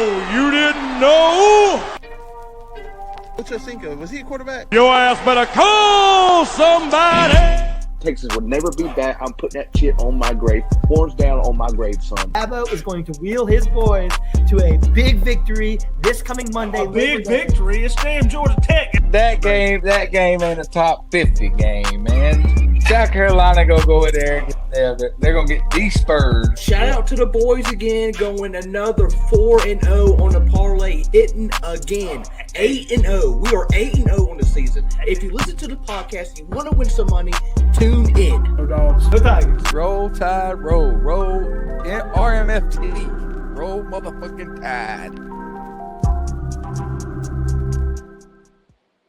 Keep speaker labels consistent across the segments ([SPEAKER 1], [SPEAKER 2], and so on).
[SPEAKER 1] you didn't know?
[SPEAKER 2] Ochocinco, was he a quarterback?
[SPEAKER 1] Your ass better call somebody.
[SPEAKER 3] Texas would never be back. I'm putting that shit on my grave. Horns down on my grave, son.
[SPEAKER 4] Dabo is going to wheel his boys to a big victory this coming Monday.
[SPEAKER 5] A big victory. It's damn Georgia Tech.
[SPEAKER 6] That game ain't a top 50 game, man. South Carolina go in there. They're gonna get de-spurred.
[SPEAKER 7] Shout out to the boys again, going another 4-0 on the parlay, hitting again. 8-0. We are 8-0 on the season. If you listen to the podcast, you want to win some money, tune in.
[SPEAKER 5] No dogs. No tigers.
[SPEAKER 6] Roll Tide, roll. RMFT. Roll motherfucking Tide.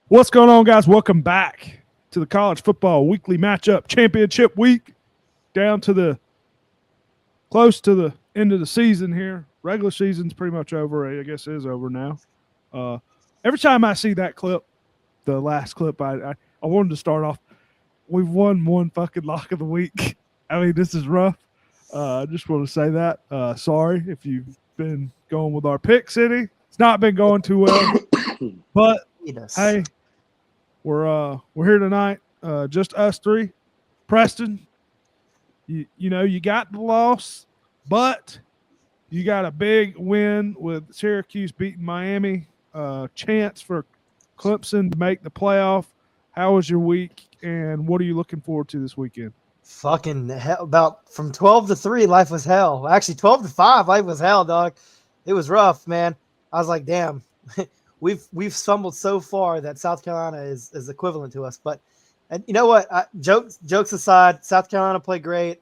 [SPEAKER 5] What's going on, guys? Welcome back to the College Football Weekly Matchup Championship Week. Down to the close to the end of the season here. Regular season's pretty much over. I guess it is over now. Every time I see that clip, the last clip, I wanted to start off. We've won one fucking lock of the week. I mean, this is rough. I just want to say that. Sorry if you've been going with our pick city. It's not been going too well. But hey, we're here tonight. Just us three. Preston, you know, you got the loss, but you got a big win with Syracuse beating Miami. Chance for Clemson to make the playoff. How was your week, and what are you looking forward to this weekend?
[SPEAKER 4] Fucking hell. About from 12 to 3, life was hell. Actually, 12 to 5, life was hell, dog. It was rough, man. I was like, damn. We've stumbled so far that South Carolina is equivalent to us. But and you know what? Jokes aside, South Carolina played great.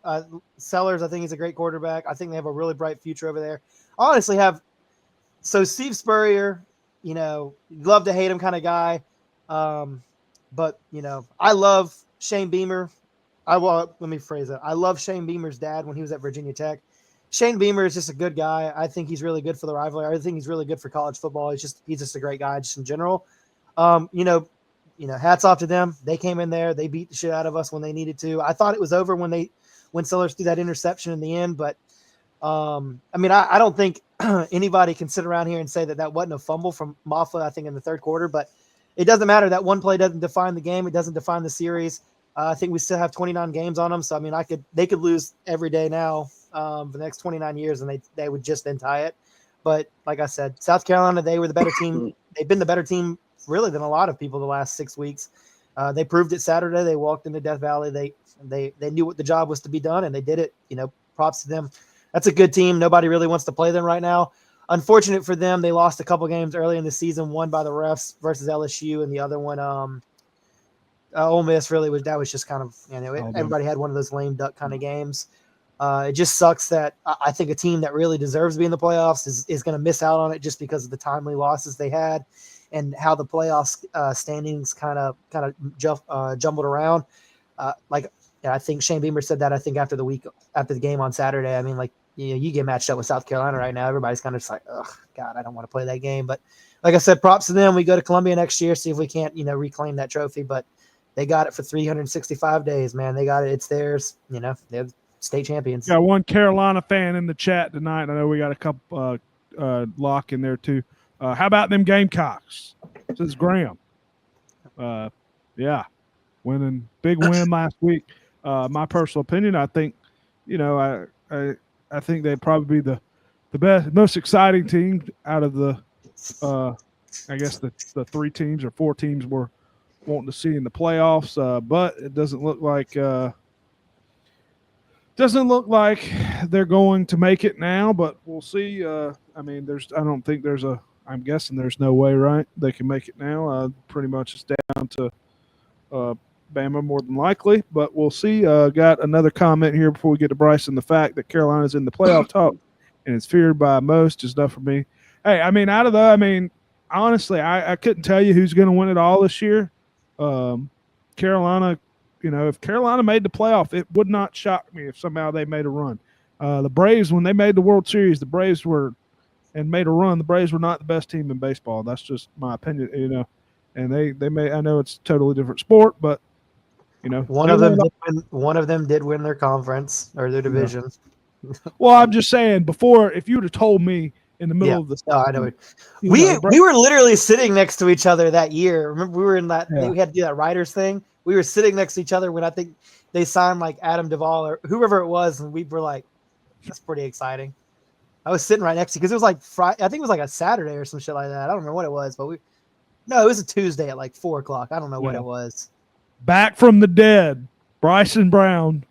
[SPEAKER 4] Sellers, I think he's a great quarterback. I think they have a really bright future over there. I honestly have – so Steve Spurrier, you know, love to hate him kind of guy. But, you know, I love Shane Beamer. Let me phrase it. I love Shane Beamer's dad when he was at Virginia Tech. Shane Beamer is just a good guy. I think he's really good for the rivalry. I think he's really good for college football. He's just a great guy just in general. You know, hats off to them. They came in there. They beat the shit out of us when they needed to. I thought it was over when Sellers threw that interception in the end. But, I mean, I don't think anybody can sit around here and say that wasn't a fumble from Maffa, I think, in the third quarter. But it doesn't matter. That one play doesn't define the game. It doesn't define the series. I think we still have 29 games on them. So, I mean, they could lose every day now for the next 29 years, and they would just then tie it. But like I said, South Carolina, they were the better team. They've been the better team really than a lot of people the last 6 weeks. They proved it Saturday. They walked into Death Valley. They knew what the job was to be done, and they did it. You know, props to them. That's a good team. Nobody really wants to play them right now. Unfortunate for them, they lost a couple games early in the season, one by the refs versus LSU, and the other one, Ole Miss really was just kind of, you know, everybody had one of those lame duck kind of games. It just sucks that I think a team that really deserves to be in the playoffs is going to miss out on it just because of the timely losses they had and how the playoff standings kind of jumbled around. I think Shane Beamer said that, I think, after the game on Saturday. I mean, like, you know, you get matched up with South Carolina right now. Everybody's kind of just like, oh, God, I don't want to play that game. But like I said, props to them. We go to Columbia next year, see if we can't, you know, reclaim that trophy. But they got it for 365 days, man. They got it. It's theirs. You know, they're state champions.
[SPEAKER 5] Got one Carolina fan in the chat tonight. I know we got a couple lock in there too. How about them Gamecocks? This is Graham. Yeah, big win last week. My personal opinion, I think, you know, I think they'd probably be the best, most exciting team out of the, I guess the 3 teams or 4 teams we're wanting to see in the playoffs. But it doesn't look like they're going to make it now. But we'll see. I mean, I'm guessing there's no way, right? They can make it now. Pretty much it's down to Bama more than likely, but we'll see. Got another comment here before we get to Bryson. The fact that Carolina's in the playoff talk and it's feared by most is enough for me. Hey, I mean, honestly, I couldn't tell you who's going to win it all this year. Carolina, you know, if Carolina made the playoff, it would not shock me if somehow they made a run. The Braves, when they made the World Series, made a run. The Braves were not the best team in baseball. That's just my opinion, you know. And they may, I know it's a totally different sport, but you know,
[SPEAKER 4] one of them did win their conference or their division.
[SPEAKER 5] Well, I'm just saying, before, if you would have told me in the middle of the
[SPEAKER 4] Oh, I know.
[SPEAKER 5] you
[SPEAKER 4] We
[SPEAKER 5] know,
[SPEAKER 4] we were literally sitting next to each other that year. Remember, we were in that.
[SPEAKER 5] Yeah.
[SPEAKER 4] We had to do that writers thing. We were sitting next to each other when I think they signed like Adam Duvall or whoever it was, and we were like, "That's pretty exciting." I was sitting right next to you because it was like Friday. I think it was like a Saturday or some shit like that. I don't remember what it was, but no, it was a Tuesday at like 4:00. I don't know what
[SPEAKER 5] Yeah.
[SPEAKER 4] it was.
[SPEAKER 5] back from the dead, Bryson Brown,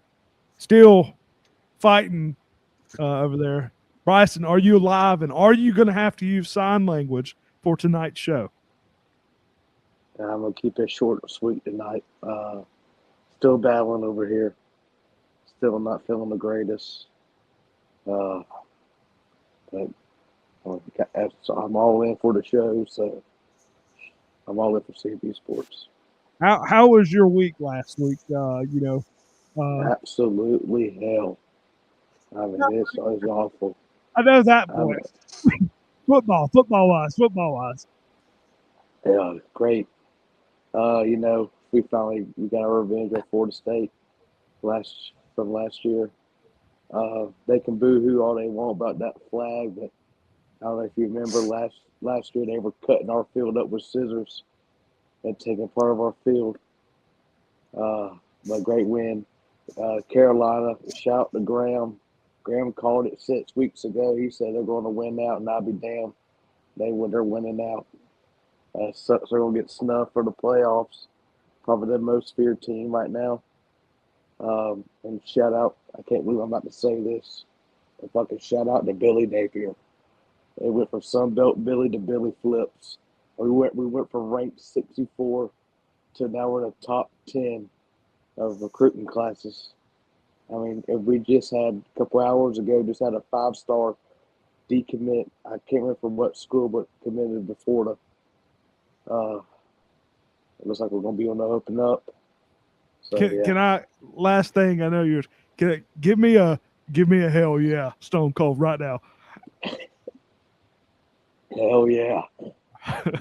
[SPEAKER 5] still fighting over there. Bryson, are you alive? And are you going to have to use sign language for tonight's show?
[SPEAKER 3] I'm gonna keep it short and sweet tonight. Still battling over here. Still not feeling the greatest. But so I'm all in for the show. So I'm all in for C&BSports.
[SPEAKER 5] How was your week last week?
[SPEAKER 3] Absolutely hell. I mean, it's awful.
[SPEAKER 5] I know that
[SPEAKER 3] I mean,
[SPEAKER 5] boy. football wise.
[SPEAKER 3] yeah, great. We got our revenge on Florida State from last year. They can boo-hoo all they want about that flag, but I don't know if you remember last year they were cutting our field up with scissors and taking part of our field. But great win. Carolina, shout to Graham. Graham called it 6 weeks ago. He said they're going to win out, and I'll be damned. They're winning out. So they're going to get snuffed for the playoffs. Probably the most feared team right now. And shout out, I can't believe I'm about to say this. A fucking shout out to Billy Napier. They went from Sunbelt Billy to Billy Flips. We went from ranked 64 to now we're in the top 10 of recruiting classes. I mean, if we just had a couple hours ago, just had a 5-star decommit. I can't remember from what school, but committed to Florida. It looks like we're going to be on the up and up. So,
[SPEAKER 5] Can I? Last thing, I know you're. Give me a hell yeah, Stone Cold right now.
[SPEAKER 3] Hell yeah.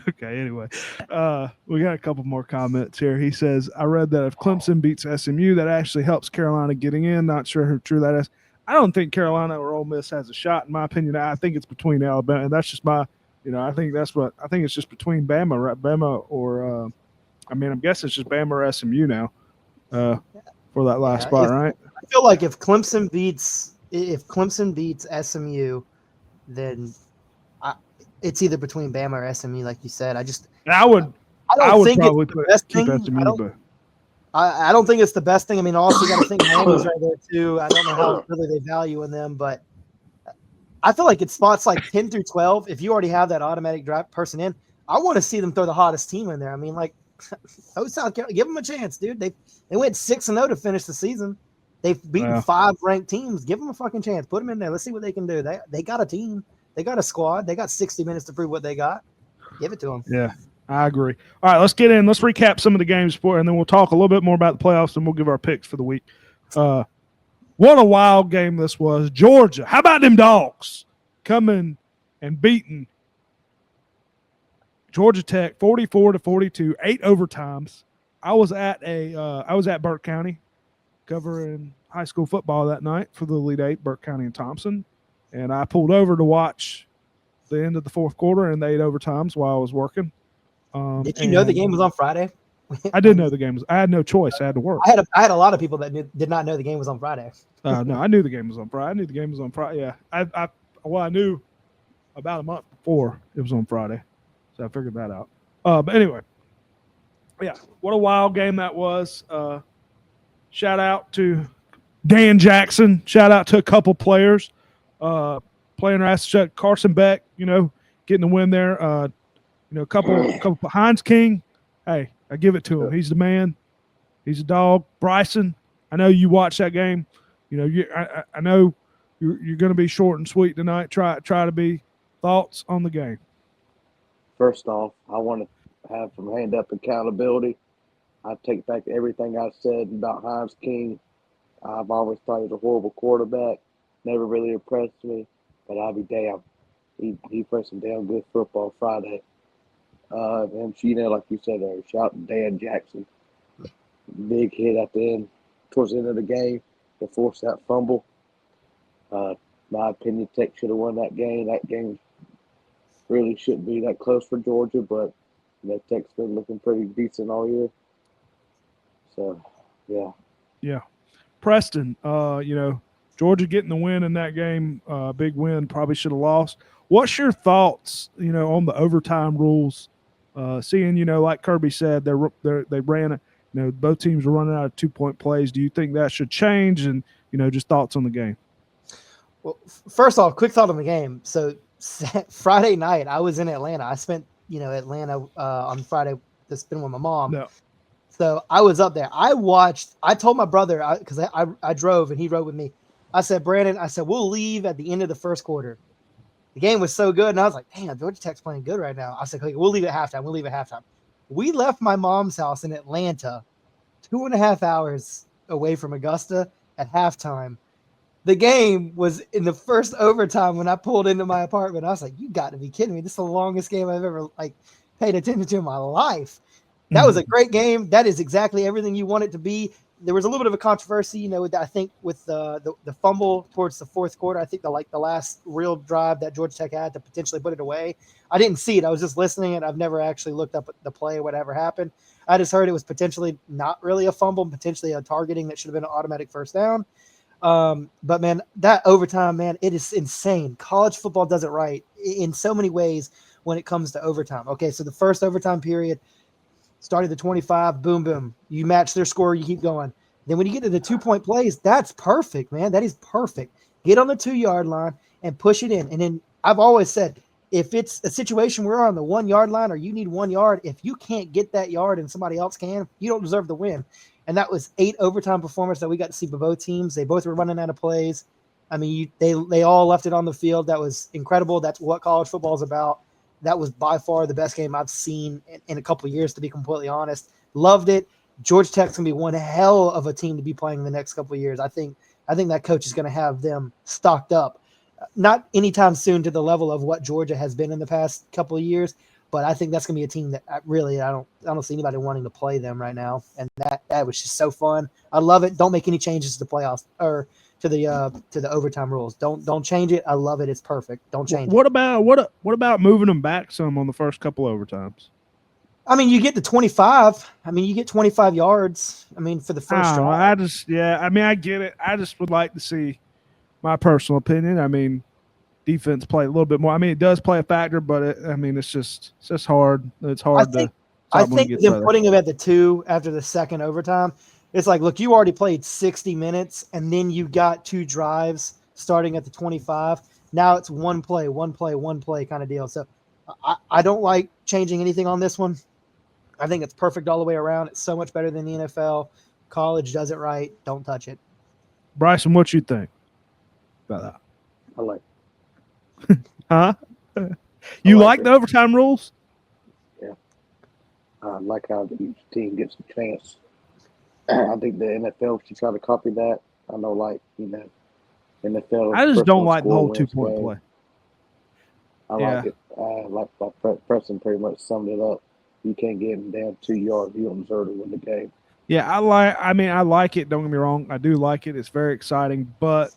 [SPEAKER 5] Okay, anyway, we got a couple more comments here. He says, I read that if Clemson beats SMU, that actually helps Carolina getting in. Not sure how true that is. I don't think Carolina or Ole Miss has a shot, in my opinion. I think it's between Alabama, and that's just my, I think it's just between Bama, right? Bama or, I'm guessing it's just Bama or SMU now for that last spot, right?
[SPEAKER 4] I feel like if Clemson beats SMU, then it's either between Bama or SMU, like you said.
[SPEAKER 5] I would
[SPEAKER 4] think
[SPEAKER 5] probably
[SPEAKER 4] it's the best
[SPEAKER 5] keep
[SPEAKER 4] thing.
[SPEAKER 5] SMU, but
[SPEAKER 4] I don't think it's the best thing. I mean, also you got to think Miami's right there too. I don't know how really they value in them, but I feel like it's spots like 10 through 12. If you already have that automatic draft person in, I want to see them throw the hottest team in there. I mean, like, South Carolina, give them a chance, dude. They went 6-0 to finish the season. They've beaten 5 ranked teams. Give them a fucking chance. Put them in there. Let's see what they can do. They got a team. They got a squad. They got 60 minutes to prove what they got. Give it to them.
[SPEAKER 5] Yeah, I agree. All right, let's get in. Let's recap some of the games and then we'll talk a little bit more about the playoffs and we'll give our picks for the week. What a wild game this was. Georgia, how about them dogs coming and beating Georgia Tech 44-42, 8 overtimes. I was at Burke County covering high school football that night for the Elite Eight, Burke County and Thompson. And I pulled over to watch the end of the fourth quarter and the 8 overtimes while I was working.
[SPEAKER 4] Did you know the game was on Friday?
[SPEAKER 5] I did know the game was. I had no choice. I had to work.
[SPEAKER 4] I had a lot of people that did not know the game was on Friday.
[SPEAKER 5] No, I knew the game was on Friday. I knew the game was on Friday. Yeah, I knew about a month before it was on Friday, so I figured that out. But anyway, yeah, what a wild game that was. Shout out to Dan Jackson. Shout out to a couple players playing their ass shut. Carson Beck, getting the win there. A couple Heinz King. Hey, I give it to him. He's the man. He's a dog. Bryson, I know you watched that game. I know you're going to be short and sweet tonight. Try to be. Thoughts on the game?
[SPEAKER 3] First off, I want to have some hand-up accountability. I take back everything I said about Heinz King. I've always thought he was a horrible quarterback. Never really impressed me, but I'll be damned. He played some damn good football Friday. And like you said, shout to Dan Jackson. Big hit at the end, towards the end of the game to force that fumble. My opinion, Tech should have won that game. That game really shouldn't be that close for Georgia, but Tech's been looking pretty decent all year. So, yeah.
[SPEAKER 5] Yeah. Preston, Georgia getting the win in that game, big win, probably should have lost. What's your thoughts, on the overtime rules? Seeing, like Kirby said, they ran it. Both teams were running out of 2-point plays. Do you think that should change? And just thoughts on the game.
[SPEAKER 4] Well, first off, quick thought on the game. So Friday night, I was in Atlanta. I spent Atlanta on Friday to spend with my mom.
[SPEAKER 5] No.
[SPEAKER 4] So I was up there. I told my brother, because I drove and he rode with me. I said, Brandon, we'll leave at the end of the first quarter. The game was so good. And I was like, damn, Georgia Tech's playing good right now. I said, okay, we'll leave at halftime. We left my mom's house in Atlanta 2.5 hours away from Augusta at halftime. The game was in the first overtime when I pulled into my apartment. I was like, you got to be kidding me. This is the longest game I've ever paid attention to in my life. That was a great game. That is exactly everything you want it to be. There was a little bit of a controversy, I think with the fumble towards the fourth quarter. I think the last real drive that Georgia Tech had to potentially put it away. I didn't see it. I was just listening, and I've never actually looked up at the play or whatever happened. I just heard it was potentially not really a fumble, potentially a targeting that should have been an automatic first down. But man, that overtime, man, it is insane. College football does it right in so many ways when it comes to overtime. Okay, so the first overtime period started the 25, boom, boom. You match their score, you keep going. Then when you get to the 2-point plays, that's perfect, man. That is perfect. Get on the 2-yard line and push it in. And then I've always said, if it's a situation where we're on the 1-yard line or you need 1 yard, if you can't get that yard and somebody else can, you don't deserve the win. And that was 8 overtime performance that we got to see for both teams. They both were running out of plays. I mean, they all left it on the field. That was incredible. That's what college football is about. That was by far the best game I've seen in a couple of years, to be completely honest. Loved it. Georgia Tech's going to be one hell of a team to be playing in the next couple of years. I think that coach is going to have them stocked up. Not anytime soon to the level of what Georgia has been in the past couple of years, but I think that's going to be a team that really I don't see anybody wanting to play them right now. And that was just so fun. I love it. Don't make any changes to the playoffs or to the overtime rules. Don't change it. I love it. It's perfect. Don't change
[SPEAKER 5] What
[SPEAKER 4] it.
[SPEAKER 5] about moving them back some on the first couple overtimes?
[SPEAKER 4] I mean, you get to 25. I mean, you get 25 yards. I mean, for the first drive.
[SPEAKER 5] I get it. I just would like to see, my personal opinion, I mean, defense play a little bit more. I mean, it does play a factor, but it's just hard. It's hard
[SPEAKER 4] I think them putting him at the 2 after the second overtime, it's like, look, you already played 60 minutes, and then you got 2 drives starting at the 25. Now it's one play kind of deal. So I don't like changing anything on this one. I think it's perfect all the way around. It's so much better than the NFL. College does it right. Don't touch it.
[SPEAKER 5] Bryson, what you think about that?
[SPEAKER 3] I like
[SPEAKER 5] Huh? You like the overtime rules?
[SPEAKER 3] Yeah. I like how each team gets a chance. I think the NFL should try to copy that. I know, NFL.
[SPEAKER 5] I just don't like the whole 2-point play.
[SPEAKER 3] I like it. Like Preston pretty much summed it up. You can't get them down 2 yards. You don't deserve to win the game.
[SPEAKER 5] Yeah, I like it. Don't get me wrong. I do like it. It's very exciting, but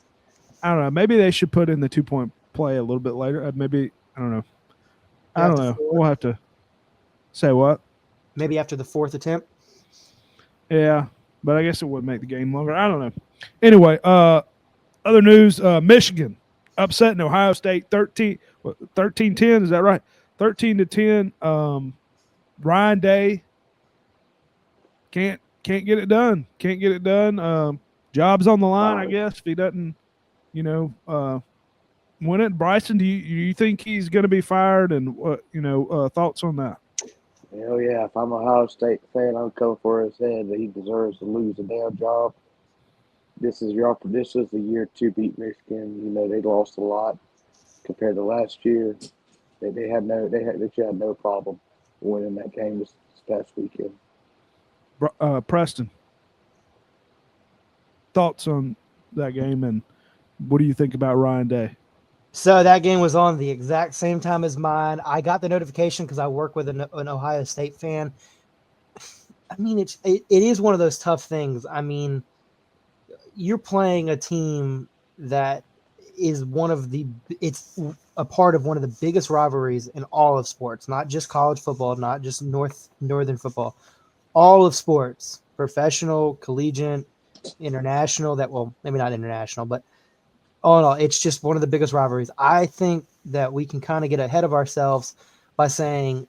[SPEAKER 5] I don't know. Maybe they should put in the 2-point play a little bit later. Maybe, I don't know. I don't know. We'll have to say what?
[SPEAKER 4] Maybe after the 4th attempt.
[SPEAKER 5] Yeah, but I guess it would make the game longer. I don't know. Anyway, other news, Michigan upsetting Ohio State 13-10. Is that right? 13-10. Ryan Day can't get it done. Can't get it done. Job's on the line, I guess, if he doesn't, win it. Bryson, do you think he's going to be fired? And what thoughts on that?
[SPEAKER 3] Hell yeah! If I'm a Ohio State fan, I'm coming for his head. That he deserves to lose a damn job. This is the year to beat Michigan. They lost a lot compared to last year. They should have no problem winning that game this past weekend.
[SPEAKER 5] Preston, thoughts on that game, and what do you think about Ryan Day?
[SPEAKER 4] So that game was on the exact same time as mine. I got the notification because I work with an Ohio State fan. I mean, it is one of those tough things. I mean, you're playing a team that is it's a part of one of the biggest rivalries in all of sports, not just college football, not just northern football, all of sports, professional, collegiate, international, maybe not international, but all in all, it's just one of the biggest rivalries. I think that we can kind of get ahead of ourselves by saying,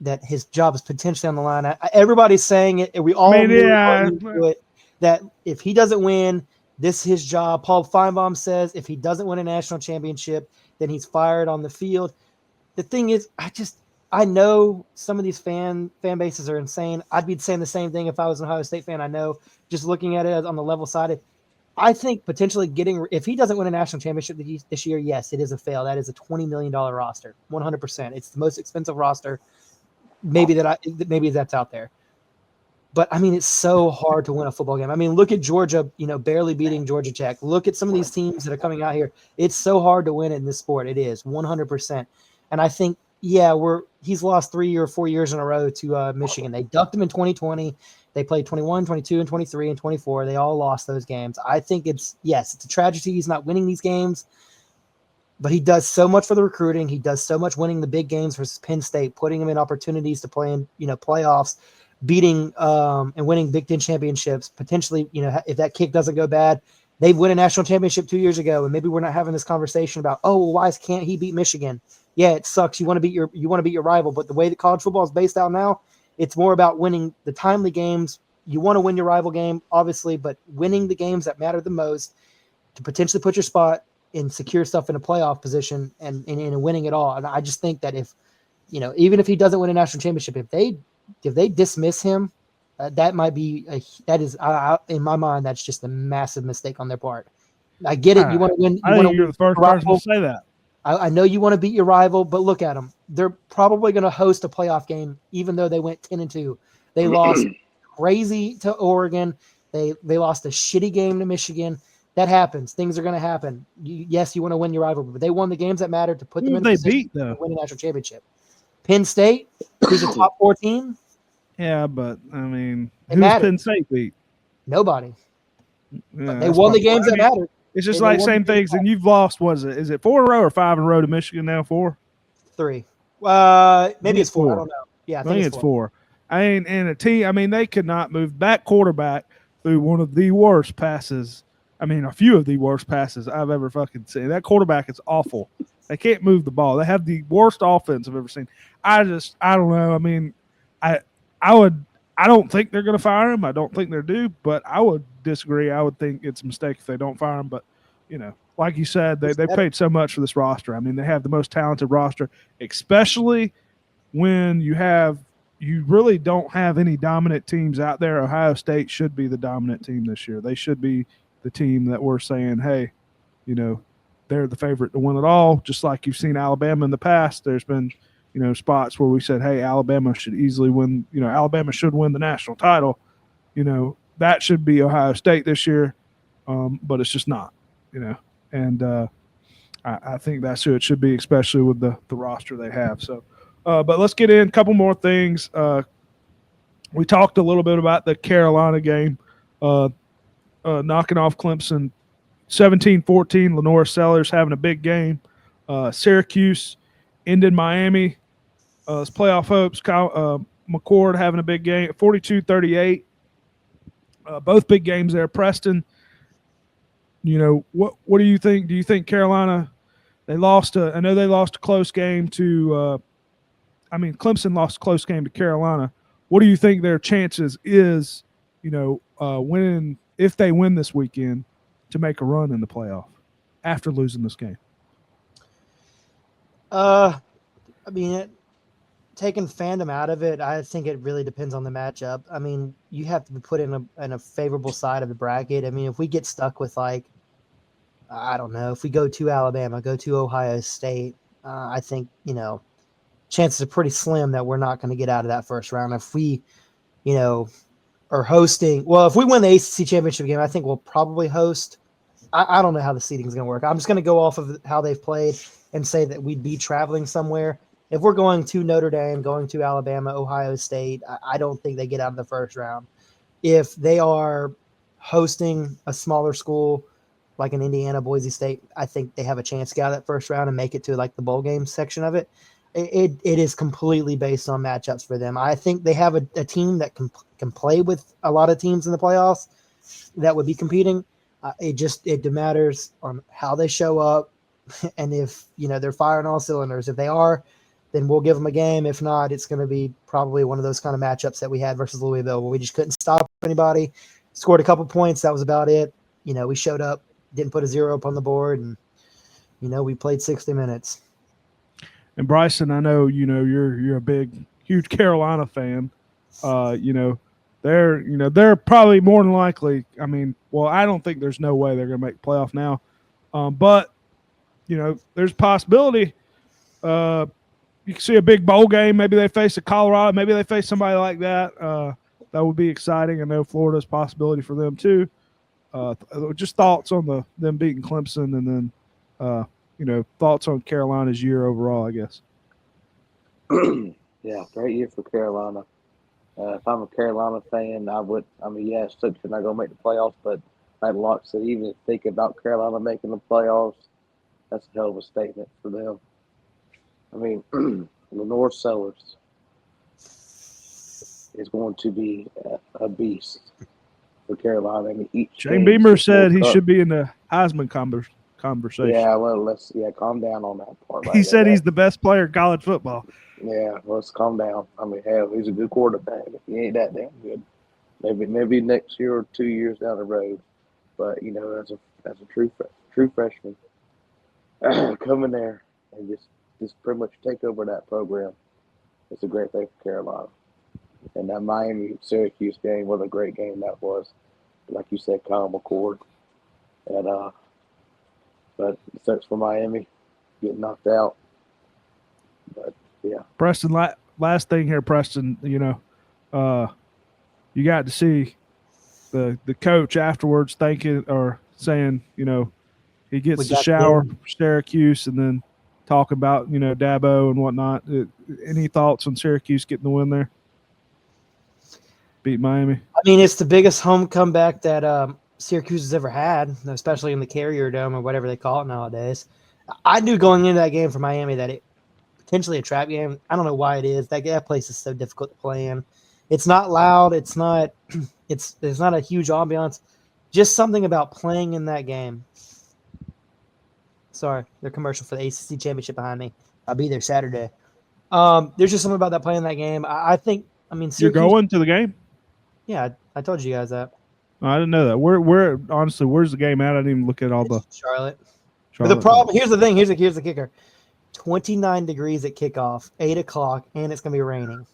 [SPEAKER 4] that his job is potentially on the line. Everybody's saying it, and we all knew going into it, that if he doesn't win, this is his job. Paul Feinbaum says if he doesn't win a national championship, then he's fired on the field. The thing is, I know some of these fan bases are insane. I'd be saying the same thing if I was an Ohio State fan. I know, just looking at it on the level side, I think potentially if he doesn't win a national championship this year, yes, it is a fail. That is a $20 million roster, 100%. It's the most expensive roster maybe that's out there. But it's so hard to win a football game. Look at Georgia, barely beating Georgia Tech. Look at some of these teams that are coming out here. It's so hard to win in this sport. It is 100%. And I think, he's lost 3 or 4 years in a row to Michigan. They ducked him in 2020. They played 21, 22, and 23, and 24. They all lost those games. I think it's a tragedy he's not winning these games. But he does so much for the recruiting. He does so much winning the big games versus Penn State, putting him in opportunities to play in, playoffs, beating and winning Big Ten championships. Potentially, if that kick doesn't go bad, they win a national championship 2 years ago, and maybe we're not having this conversation about, why can't he beat Michigan? Yeah, it sucks. You want to beat your rival, but the way that college football is based out now, it's more about winning the timely games. You want to win your rival game, obviously, but winning the games that matter the most to potentially put your spot and secure stuff in a playoff position and winning it all. And I just think that if, even if he doesn't win a national championship, if they dismiss him, that might be in my mind, that's just a massive mistake on their part. I get it. You want to win.
[SPEAKER 5] You're the first person to say that.
[SPEAKER 4] I know you want to beat your rival, but look at them. They're probably going to host a playoff game, even though they went 10-2. They lost crazy to Oregon. They lost a shitty game to Michigan. That happens. Things are going to happen. Yes, you want to win your rival, but they won the games that mattered to put them in a position to win a national championship. Penn State, who's a top 4 team.
[SPEAKER 5] Yeah, but who's
[SPEAKER 4] mattered.
[SPEAKER 5] Penn State beat?
[SPEAKER 4] Nobody.
[SPEAKER 5] Yeah,
[SPEAKER 4] but they won the games that mattered.
[SPEAKER 5] It's just like same things, and you've lost. Is it 4 in a row or 5 in a row to Michigan now? 4?
[SPEAKER 4] 3. Maybe it's 4. I don't know. Yeah, I think it's 4.
[SPEAKER 5] And a team. They could not move that quarterback through one of the worst passes. A few of the worst passes I've ever fucking seen. That quarterback is awful. They can't move the ball. They have the worst offense I've ever seen. I don't know. I don't think they're going to fire him. I don't think they're due, but I would disagree. I would think it's a mistake if they don't fire him. But, like you said, they paid so much for this roster. They have the most talented roster, especially when you really don't have any dominant teams out there. Ohio State should be the dominant team this year. They should be the team that we're saying, hey, they're the favorite to win it all. Just like you've seen Alabama in the past, there's been, spots where we said, hey, Alabama should easily win. Alabama should win the national title. That should be Ohio State this year, but it's just not. And I think that's who it should be, especially with the roster they have. So, but let's get in a couple more things. We talked a little bit about the Carolina game. Knocking off Clemson 17-14. Lenore Sellers having a big game. Syracuse ended Miami. It's playoff hopes. McCord having a big game. 42-38. Both big games there. Preston, what do you think? Do you think Carolina, I know they lost a close game to Clemson lost a close game to Carolina. What do you think their chances is, winning, if they win this weekend, to make a run in the playoff after losing this game?
[SPEAKER 4] Taking fandom out of it, I think it really depends on the matchup. You have to be put in a favorable side of the bracket. If we get stuck with I don't know, if we go to Alabama, go to Ohio State, I think, chances are pretty slim that we're not going to get out of that first round. If we, are hosting, if we win the ACC championship game, I think we'll probably host. I don't know how the seeding is going to work. I'm just going to go off of how they've played and say that we'd be traveling somewhere. If we're going to Notre Dame, going to Alabama, Ohio State, I don't think they get out of the first round. If they are hosting a smaller school, like an Indiana, Boise State, I think they have a chance to get out of that first round and make it to like the bowl game section of it. It is completely based on matchups for them. I think they have a team that can play with a lot of teams in the playoffs that would be competing. It matters on how they show up, and if they're firing all cylinders. If they are, then we'll give them a game. If not, it's going to be probably one of those kind of matchups that we had versus Louisville, where we just couldn't stop anybody. Scored a couple points, that was about it. We showed up, didn't put a 0 up on the board, and we played 60 minutes.
[SPEAKER 5] And Bryson, I know you're a huge Carolina fan. They're probably more than likely. I mean, well, I don't think there's no way they're going to make the playoff now, but there's a possibility. You can see a big bowl game. Maybe they face a Colorado. Maybe they face somebody like that. That would be exciting. I know Florida's a possibility for them too. Just thoughts on them beating Clemson, and then thoughts on Carolina's year overall, I guess.
[SPEAKER 3] Yeah, great year for Carolina. If I'm a Carolina fan, yes, they're not going to make the playoffs, but like Locke said, even think about Carolina making the playoffs, that's a hell of a statement for them. I mean, Lenore Sellers is going to be a beast for Carolina. I mean,
[SPEAKER 5] Shane Beamer said he should be in the Heisman conversation.
[SPEAKER 3] Yeah, well, calm down on that part.
[SPEAKER 5] He said he's the best player in college football.
[SPEAKER 3] Yeah, let's calm down. I mean, hell, he's a good quarterback. He ain't that damn good. Maybe next year or 2 years down the road. But as a true freshman, coming there and just pretty much take over that program, it's a great thing for Carolina. And that Miami-Syracuse game, what a great game that was. Like you said, Kyle McCord. And but it sucks for Miami getting knocked out. But yeah,
[SPEAKER 5] Preston. Last thing here, Preston. You got to see the coach afterwards thinking or saying, he gets the shower for Syracuse and then talk about Dabo and whatnot. Any thoughts on Syracuse getting the win there? Beat Miami.
[SPEAKER 4] I mean, it's the biggest home comeback that Syracuse has ever had, especially in the Carrier Dome or whatever they call it nowadays. I knew going into that game for Miami that it potentially a trap game. I don't know why it is. That place is so difficult to play in. It's not loud. It's not. There's not a huge ambiance. Just something about playing in that game. Sorry, their commercial for the ACC championship behind me. I'll be there Saturday. There's just something about that playing in that game. I think. I mean, Syracuse,
[SPEAKER 5] you're going to the game?
[SPEAKER 4] Yeah, I told you guys that.
[SPEAKER 5] I didn't know that. Where honestly, where's the game at? I didn't even look at all the
[SPEAKER 4] Charlotte. But the problem here's the thing. Here's the kicker. 29 degrees at kickoff, 8 o'clock, and it's gonna be raining.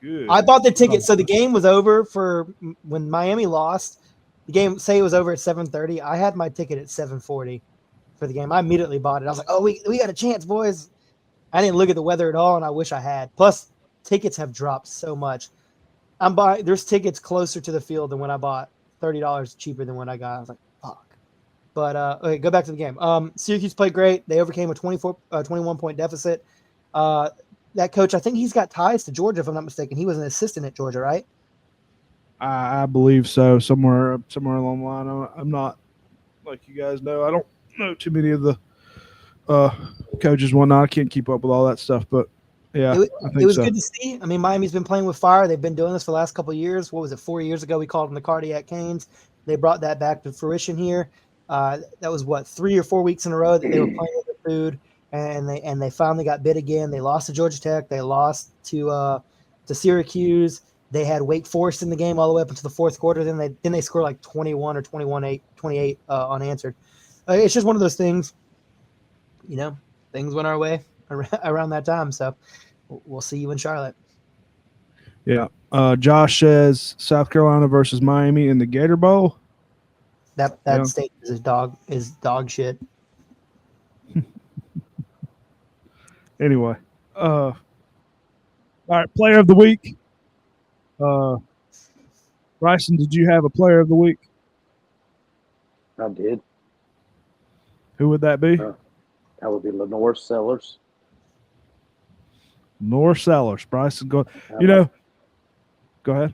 [SPEAKER 5] Good.
[SPEAKER 4] I bought the ticket, so the game was over for when Miami lost. The game, say it was over at 7:30. I had my ticket at 7:40 for the game. I immediately bought it. I was like, "Oh, we got a chance, boys." I didn't look at the weather at all, and I wish I had. Plus, tickets have dropped so much. There's tickets closer to the field than when I bought. $30 cheaper than when I got. I was like, fuck. But okay, go back to the game. Syracuse played great. They overcame a 21-point deficit. That coach, I think he's got ties to Georgia, if I'm not mistaken. He was an assistant at Georgia, right?
[SPEAKER 5] I believe so. Somewhere along the line. I'm not, like you guys know, I don't know too many of the coaches and whatnot. I can't keep up with all that stuff, but yeah,
[SPEAKER 4] it was good to see. I mean, Miami's been playing with fire. They've been doing this for the last couple of years. What was it, 4 years ago? We called them the Cardiac Canes. They brought that back to fruition here. That was 3 or 4 weeks in a row that they were playing with the food, and they finally got bit again. They lost to Georgia Tech. They lost to Syracuse. They had Wake Forest in the game all the way up into the fourth quarter. Then they scored like 21 or 28 unanswered. It's just one of those things. Things went our way around that time. So we'll see you in Charlotte.
[SPEAKER 5] Yeah. Josh says South Carolina versus Miami in the Gator Bowl.
[SPEAKER 4] That state is dog shit.
[SPEAKER 5] Anyway. All right, player of the week. Bryson, did you have a player of the week?
[SPEAKER 3] I did.
[SPEAKER 5] Who would that be?
[SPEAKER 3] That would be Lenore Sellers.
[SPEAKER 5] Lenore Sellers. Bryson, go ahead.
[SPEAKER 3] I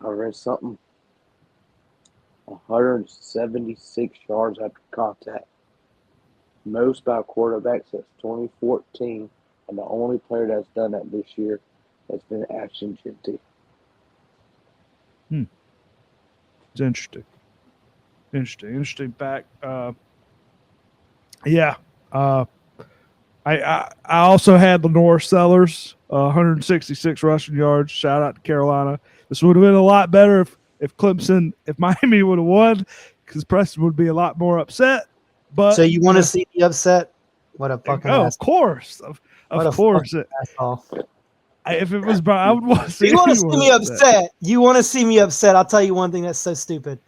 [SPEAKER 3] read something. 176 yards after contact. Most by quarterback since 2014, and the only player that's done that this year has been Ashton Genty.
[SPEAKER 5] It's interesting. Interesting fact. Yeah. I also had Lenore Sellers, 166 rushing yards. Shout out to Carolina. This would have been a lot better if Miami would have won, because Preston would be a lot more upset. But
[SPEAKER 4] So you want to see me upset? What a fucking
[SPEAKER 5] of
[SPEAKER 4] ass!
[SPEAKER 5] course,
[SPEAKER 4] What
[SPEAKER 5] of
[SPEAKER 4] a
[SPEAKER 5] course.
[SPEAKER 4] fucking asshole.
[SPEAKER 5] If it was, I would want to see.
[SPEAKER 4] You want to see
[SPEAKER 5] anyone
[SPEAKER 4] me upset? You want to see me upset? I'll tell you one thing that's so stupid: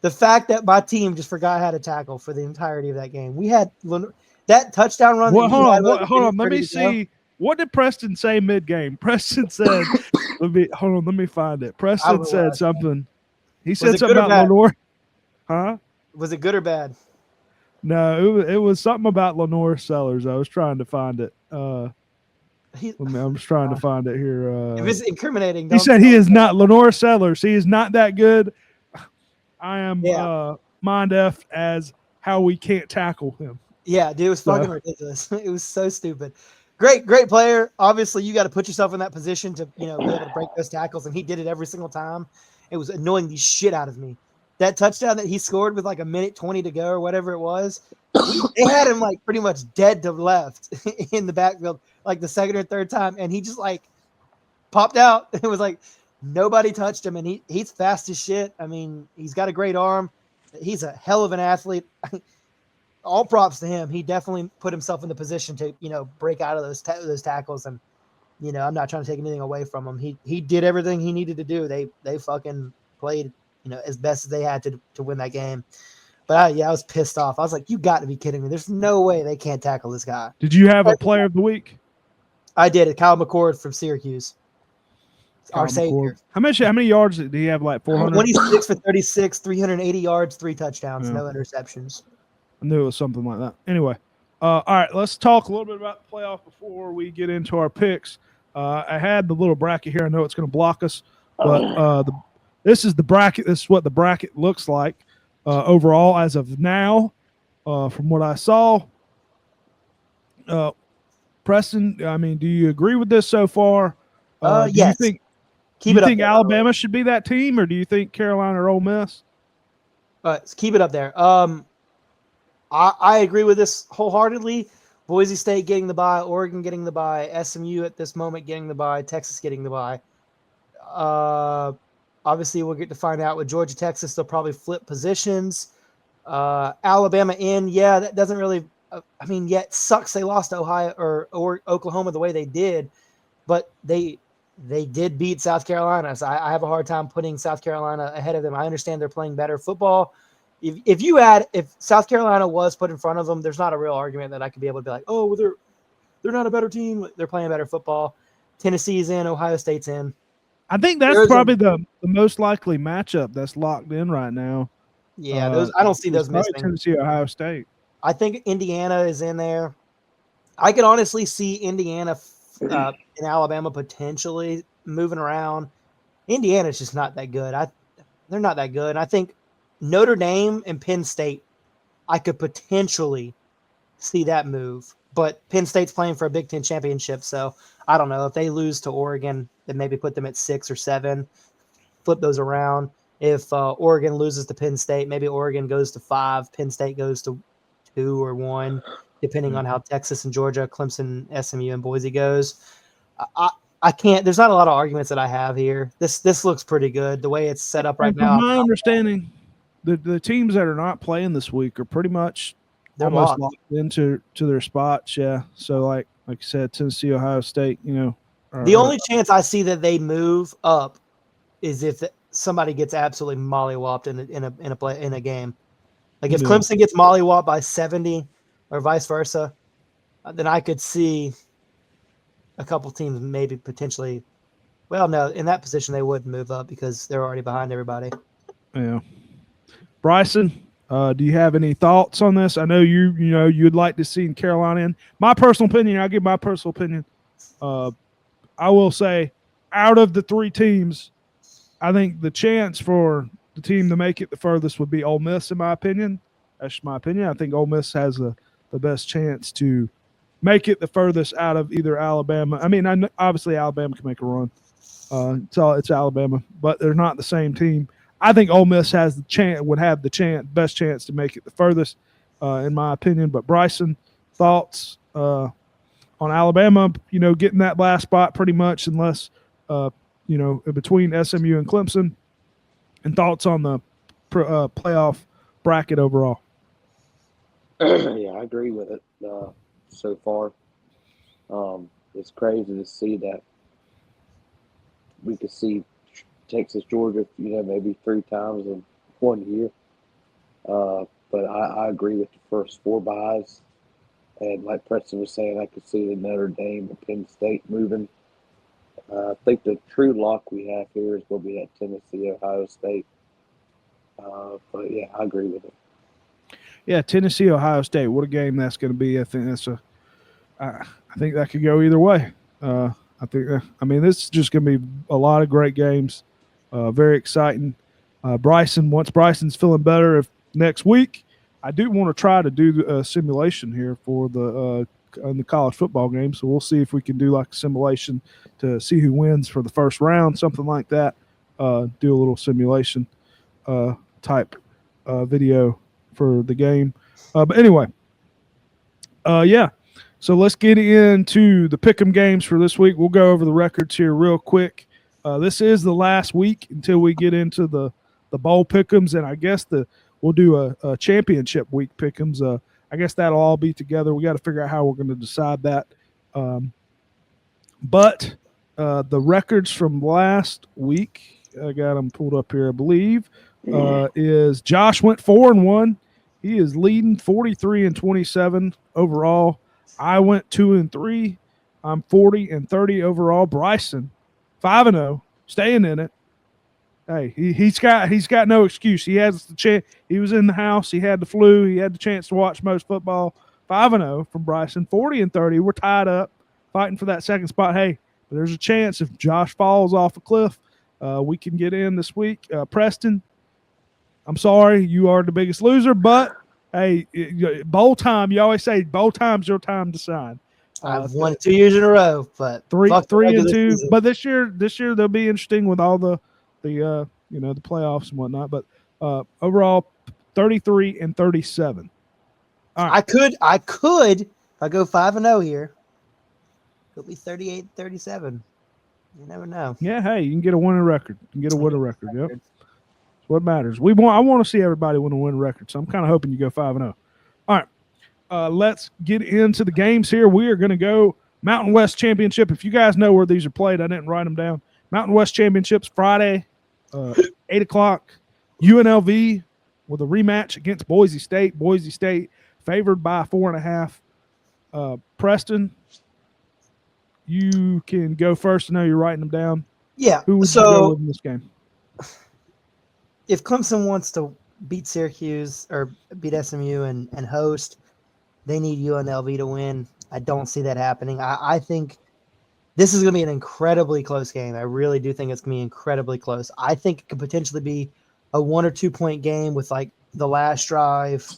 [SPEAKER 4] the fact that my team just forgot how to tackle for the entirety of that game. We had that touchdown run.
[SPEAKER 5] What?
[SPEAKER 4] That he had with
[SPEAKER 5] Hold on. Let
[SPEAKER 4] 30
[SPEAKER 5] me
[SPEAKER 4] to go.
[SPEAKER 5] see. What did Preston say mid game? Preston said, "Let me find it." Preston said something. He said
[SPEAKER 4] it
[SPEAKER 5] something
[SPEAKER 4] good or
[SPEAKER 5] about
[SPEAKER 4] bad?
[SPEAKER 5] Lenore. Huh?
[SPEAKER 4] Was it good or bad?
[SPEAKER 5] No, it was something about Lenore Sellers. I was trying to find it. I'm just trying to find it here.
[SPEAKER 4] If it's incriminating,
[SPEAKER 5] He
[SPEAKER 4] don't
[SPEAKER 5] said he is not Lenore Sellers. He is not that good. I am mind F as how we can't tackle him.
[SPEAKER 4] Yeah, dude, it was fucking ridiculous. It was so stupid. Great player. Obviously, you got to put yourself in that position to, be able to break those tackles, and he did it every single time. It was annoying the shit out of me. That touchdown that he scored with like a minute 20 to go or whatever it was, they had him like pretty much dead to left in the backfield, like the second or third time, and he just like popped out. It was like nobody touched him, and he's fast as shit. I mean, he's got a great arm. He's a hell of an athlete. All props to him. He definitely put himself in the position to, break out of those tackles. And, I'm not trying to take anything away from him. He did everything he needed to do. They fucking played, as best as they had to win that game. But I was pissed off. I was like, you got to be kidding me. There's no way they can't tackle this guy.
[SPEAKER 5] Did you have a player of the week?
[SPEAKER 4] I did it. Kyle McCord from Syracuse. Our savior.
[SPEAKER 5] How many yards did he have? Like 400?
[SPEAKER 4] 26 for 36, 380 yards, 3 touchdowns, no interceptions.
[SPEAKER 5] I knew it was something like that. Anyway, all right, let's talk a little bit about the playoff before we get into our picks. I had the little bracket here. I know it's going to block us, but this is the bracket. This is what the bracket looks like overall as of now, from what I saw. Preston, I mean, do you agree with this so far?
[SPEAKER 4] Yes.
[SPEAKER 5] Do you think Alabama should be that team, or do you think Carolina or Ole Miss?
[SPEAKER 4] Keep it up there. I agree with this wholeheartedly. Boise State getting the bye, Oregon getting the bye, SMU at this moment getting the bye, Texas getting the bye. Obviously, we'll get to find out with Georgia, Texas. They'll probably flip positions. Alabama in, that doesn't really. It sucks they lost to Ohio or Oklahoma the way they did, but they did beat South Carolina. So I have a hard time putting South Carolina ahead of them. I understand they're playing better football. If South Carolina was put in front of them, there's not a real argument that I could be able to be like, oh, well, they're not a better team. They're playing better football. Tennessee's in, Ohio State's in.
[SPEAKER 5] I think that's probably the most likely matchup that's locked in right now.
[SPEAKER 4] Yeah, I don't see those missing.
[SPEAKER 5] Tennessee, Ohio State.
[SPEAKER 4] I think Indiana is in there. I could honestly see Indiana and Alabama potentially moving around. Indiana's just not that good. They're not that good. I think Notre Dame and Penn State, I could potentially see that move. But Penn State's playing for a Big Ten championship, so I don't know. If they lose to Oregon, then maybe put them at 6 or 7, flip those around. If Oregon loses to Penn State, maybe Oregon goes to 5, Penn State goes to 2 or 1, depending on how Texas and Georgia, Clemson, SMU, and Boise goes. I can't. There's not a lot of arguments that I have here. This looks pretty good the way it's set up right now.
[SPEAKER 5] From my understanding, the teams that are not playing this week are pretty much
[SPEAKER 4] they're
[SPEAKER 5] almost locked into their spots. Yeah. So like you said, Tennessee, Ohio State. The
[SPEAKER 4] only chance I see that they move up is if somebody gets absolutely mollywopped in a game. Like if Clemson gets mollywopped by 70 or vice versa, then I could see a couple teams maybe potentially. Well, no, in that position they would move up because they're already behind everybody.
[SPEAKER 5] Yeah. Bryson, do you have any thoughts on this? I know you'd like to see Carolina in. My personal opinion, I'll give my personal opinion. I will say, out of the 3 teams, I think the chance for the team to make it the furthest would be Ole Miss, in my opinion. That's just my opinion. I think Ole Miss has the best chance to make it the furthest out of either Alabama. I mean, obviously Alabama can make a run. It's Alabama, but they're not the same team. I think Ole Miss has would have the best chance to make it the furthest, in my opinion. But Bryson, thoughts on Alabama? Getting that last spot pretty much, unless between SMU and Clemson, and thoughts on the playoff bracket overall.
[SPEAKER 3] Yeah, I agree with it so far. It's crazy to see that we could see Texas, Georgia, maybe 3 times in 1 year. But I agree with the first 4 buys. And like Preston was saying, I could see the Notre Dame and Penn State moving. I think the true lock we have here is going to be at Tennessee, Ohio State. But yeah, I agree with it. Yeah,
[SPEAKER 5] Tennessee, Ohio State. What a game that's going to be. I think that could go either way. This is just going to be a lot of great games. Very exciting. Once Bryson's feeling better next week, I do want to try to do a simulation here for the college football game. So we'll see if we can do like a simulation to see who wins for the first round, something like that. Do a little simulation type video for the game. But anyway, yeah. So let's get into the pick'em games for this week. We'll go over the records here real quick. This is the last week until we get into the bowl pick'ems, and I guess we'll do a championship week pick'ems. I guess that'll all be together. We got to figure out how we're going to decide that. But the records from last week, I got them pulled up here, I believe, is Josh went 4-1. He is leading 43-27 overall. I went 2-3. I'm 40-30 overall. Bryson, 5-0, staying in it. Hey, he's got no excuse. He has the chance. He was in the house. He had the flu. He had the chance to watch most football. 5-0 from Bryson. 40-30. We're tied up, fighting for that second spot. Hey, there's a chance if Josh falls off a cliff, we can get in this week. Preston, I'm sorry, you are the biggest loser, but hey, bowl time. You always say bowl time's your time to shine.
[SPEAKER 4] I've won 2 years in a row, but
[SPEAKER 5] 3-2. Season. But this year they'll be interesting with all the playoffs and whatnot. But overall, 33-37. All right.
[SPEAKER 4] I could if I go 5-0 here. It'll be 38-37. You never know.
[SPEAKER 5] Yeah, hey, you can get a winning record. Yep. That's what matters. I want to see everybody win a winning record. So I'm kind of hoping you go 5-0. All right. Let's get into the games here. We are going to go Mountain West Championship. If you guys know where these are played, I didn't write them down. Mountain West Championships Friday, 8 o'clock. UNLV with a rematch against Boise State. Boise State favored by 4.5. Preston, you can go first. I know you're writing them down.
[SPEAKER 4] Yeah.
[SPEAKER 5] Who would you go with in this game?
[SPEAKER 4] If Clemson wants to beat Syracuse or beat SMU and host, they need UNLV to win. I don't see that happening. I think this is going to be an incredibly close game. I really do think it's going to be incredibly close. I think it could potentially be a 1 or 2 point game with like the last drive.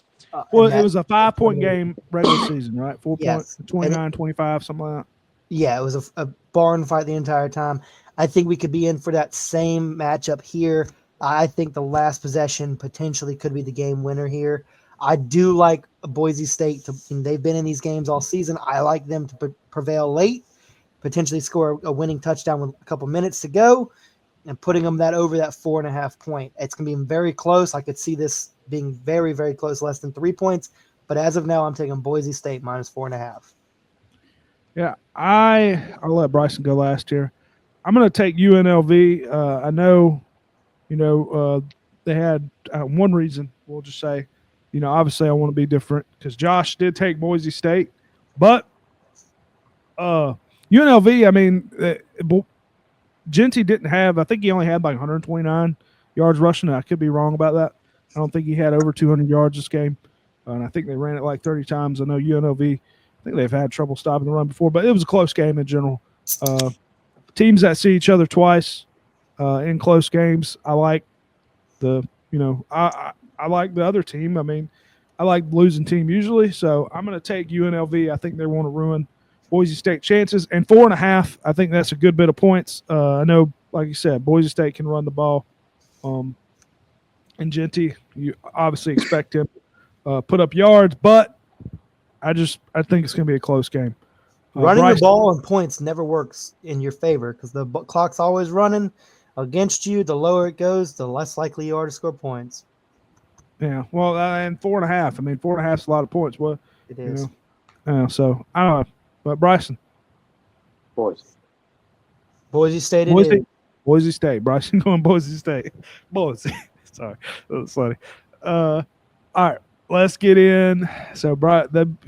[SPEAKER 5] Well, it was a 5-point game regular season, right? 4 points, 29, 25, something like that.
[SPEAKER 4] Yeah, it was a barn fight the entire time. I think we could be in for that same matchup here. I think the last possession potentially could be the game winner here. I do like Boise State. They've been in these games all season. I like them to prevail late, potentially score a winning touchdown with a couple minutes to go, and putting them over that 4.5 point. It's going to be very close. I could see this being very, very close, less than 3 points. But as of now, I'm taking Boise State minus 4.5.
[SPEAKER 5] Yeah, I'll let Bryson go last here. I'm going to take UNLV. I know, they had one reason. We'll just say, obviously I want to be different because Josh did take Boise State, but UNLV. I mean, Genty didn't have. I think he only had like 129 yards rushing. I could be wrong about that. I don't think he had over 200 yards this game, and I think they ran it like 30 times. I know UNLV. I think they've had trouble stopping the run before, but it was a close game in general. Teams that see each other twice in close games, I like I like the other team. I mean, I like the losing team usually, so I'm going to take UNLV. I think they want to ruin Boise State chances, and 4.5. I think that's a good bit of points. I know, like you said, Boise State can run the ball. And Genty, you obviously expect him put up yards, but I think it's going to be a close game.
[SPEAKER 4] Running the ball and points never works in your favor because the clock's always running against you. The lower it goes, the less likely you are to score points.
[SPEAKER 5] Yeah, well, and 4.5. I mean, 4.5 is a lot of points. Well,
[SPEAKER 4] it is.
[SPEAKER 5] So I don't know, but Bryson,
[SPEAKER 3] Boise
[SPEAKER 4] State.
[SPEAKER 5] Boise State. Bryson going Boise State. Boise. Sorry, that was funny. All right, let's get in. So,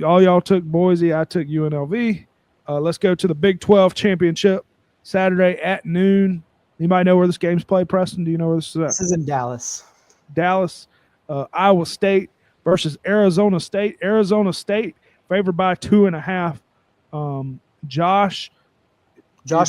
[SPEAKER 5] all y'all took Boise. I took UNLV. Let's go to the Big 12 championship Saturday at noon. Anybody know where this game's played, Preston? Do you know where this is at?
[SPEAKER 4] This is in Dallas.
[SPEAKER 5] Dallas, Iowa State versus Arizona State. Arizona State favored by 2.5. Josh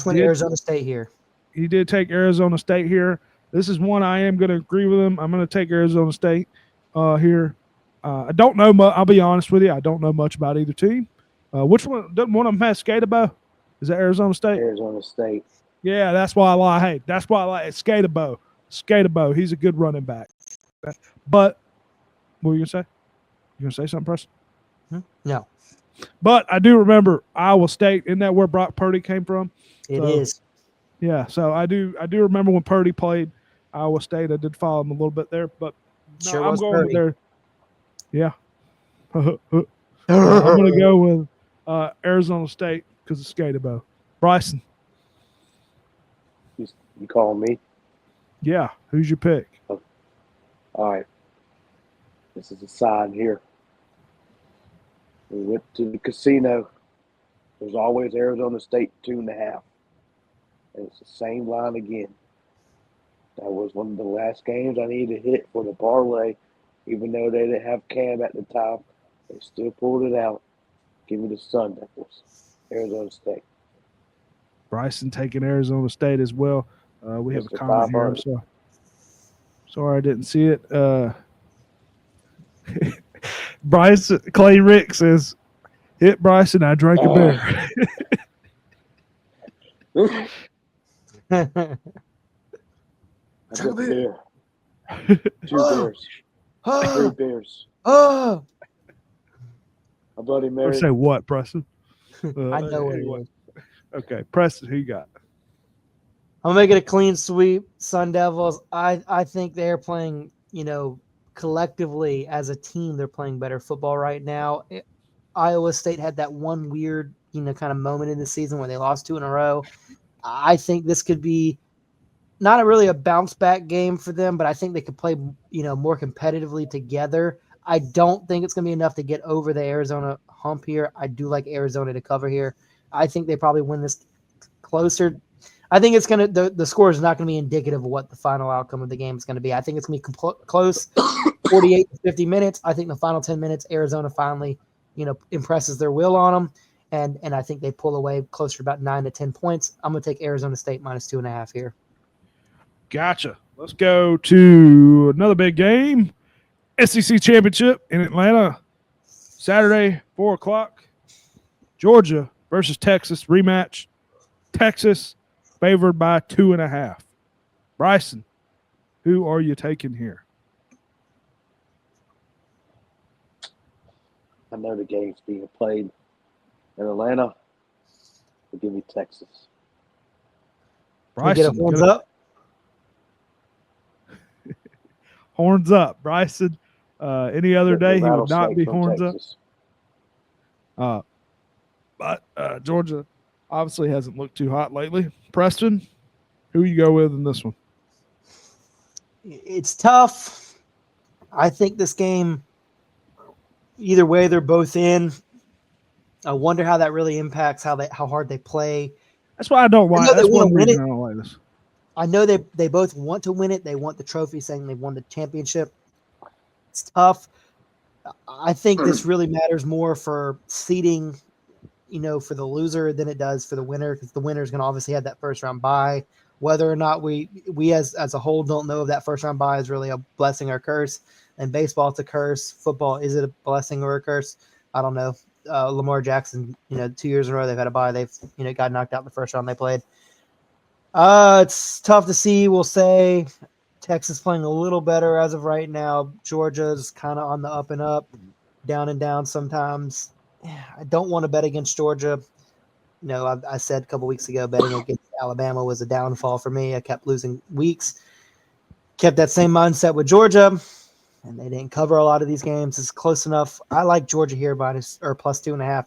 [SPEAKER 4] went Arizona State here.
[SPEAKER 5] He did take Arizona State here. This is one I am going to agree with him. I'm going to take Arizona State here. I don't know much. I'll be honest with you. I don't know much about either team. Which one? Doesn't one of them have Skatabo? Is that Arizona State?
[SPEAKER 3] Arizona State.
[SPEAKER 5] Yeah, that's why I like. Hey, that's why I like it. Skatabo. Skatabo. He's a good running back. But what were you gonna say? You gonna say something, Preston?
[SPEAKER 4] No.
[SPEAKER 5] But I do remember Iowa State. Isn't that where Brock Purdy came from?
[SPEAKER 4] It is.
[SPEAKER 5] Yeah, so I do remember when Purdy played Iowa State. I did follow him a little bit there, but no, I'm going with there. Yeah. I'm going to go with Arizona State because of Skatabo. Bryson.
[SPEAKER 3] You calling me?
[SPEAKER 5] Yeah. Who's your pick?
[SPEAKER 3] All right. This is a sign here. We went to the casino. There's always Arizona State 2.5. And it's the same line again. That was one of the last games I needed to hit for the parlay. Even though they didn't have Cam at the time, they still pulled it out. Give me the Sun Devils. Arizona State.
[SPEAKER 5] Bryson taking Arizona State as well. We have a comment here. I'm sorry I didn't see it. Clay Rick says, hit Bryson, I drank a beer.
[SPEAKER 3] I took a beer. 2 beers. 3 beers. My Bloody Mary.
[SPEAKER 5] Or say what, Preston?
[SPEAKER 4] I know what it was.
[SPEAKER 5] Okay, Preston, who you got?
[SPEAKER 4] I'm making a clean sweep. Sun Devils. I think they're playing, collectively as a team, they're playing better football right now. Iowa State had that one weird, kind of moment in the season where they lost 2 in a row. I think this could be not really a bounce back game for them, but I think they could play, more competitively together. I don't think it's going to be enough to get over the Arizona hump here. I do like Arizona to cover here. I think they probably win this closer. I think it's going to the score is not going to be indicative of what the final outcome of the game is going to be. I think it's going to be close, 48 to 50 minutes. I think the final 10 minutes, Arizona finally, impresses their will on them. And I think they pull away closer to about 9 to 10 points. I'm going to take Arizona State minus 2.5 here.
[SPEAKER 5] Gotcha. Let's go to another big game. SEC Championship in Atlanta. Saturday, 4 o'clock. Georgia versus Texas rematch. Texas favored by 2.5. Bryson, who are you taking here?
[SPEAKER 3] I know the game's being played in Atlanta. But give me Texas.
[SPEAKER 5] Bryson,
[SPEAKER 4] get a horns up.
[SPEAKER 5] Horns up, Bryson. Any other day he would not be horns
[SPEAKER 3] Texas.
[SPEAKER 5] up. But Georgia obviously hasn't looked too hot lately. Preston, who you go with in this one?
[SPEAKER 4] It's tough. I think this game, either way, they're both in. I wonder how that really impacts how hard they play.
[SPEAKER 5] That's why I don't like. That's one reason I don't like this.
[SPEAKER 4] I know they both want to win it. They want the trophy, saying they won the championship. It's tough. I think this really matters more for seeding, for the loser than it does for the winner, because the winner is going to obviously have that first round bye. Whether or not we as a whole don't know if that first round bye is really a blessing or a curse. And baseball, it's a curse. Football, is it a blessing or a curse? I don't know. Lamar Jackson, 2 years in a row they've had a bye. They've got knocked out in the first round they played. It's tough to see. We'll say Texas playing a little better as of right now. Georgia's kind of on the up and up, down and down sometimes. I don't want to bet against Georgia. I said a couple weeks ago betting against Alabama was a downfall for me. I kept losing weeks. Kept that same mindset with Georgia, and they didn't cover a lot of these games. It's close enough. I like Georgia here plus 2.5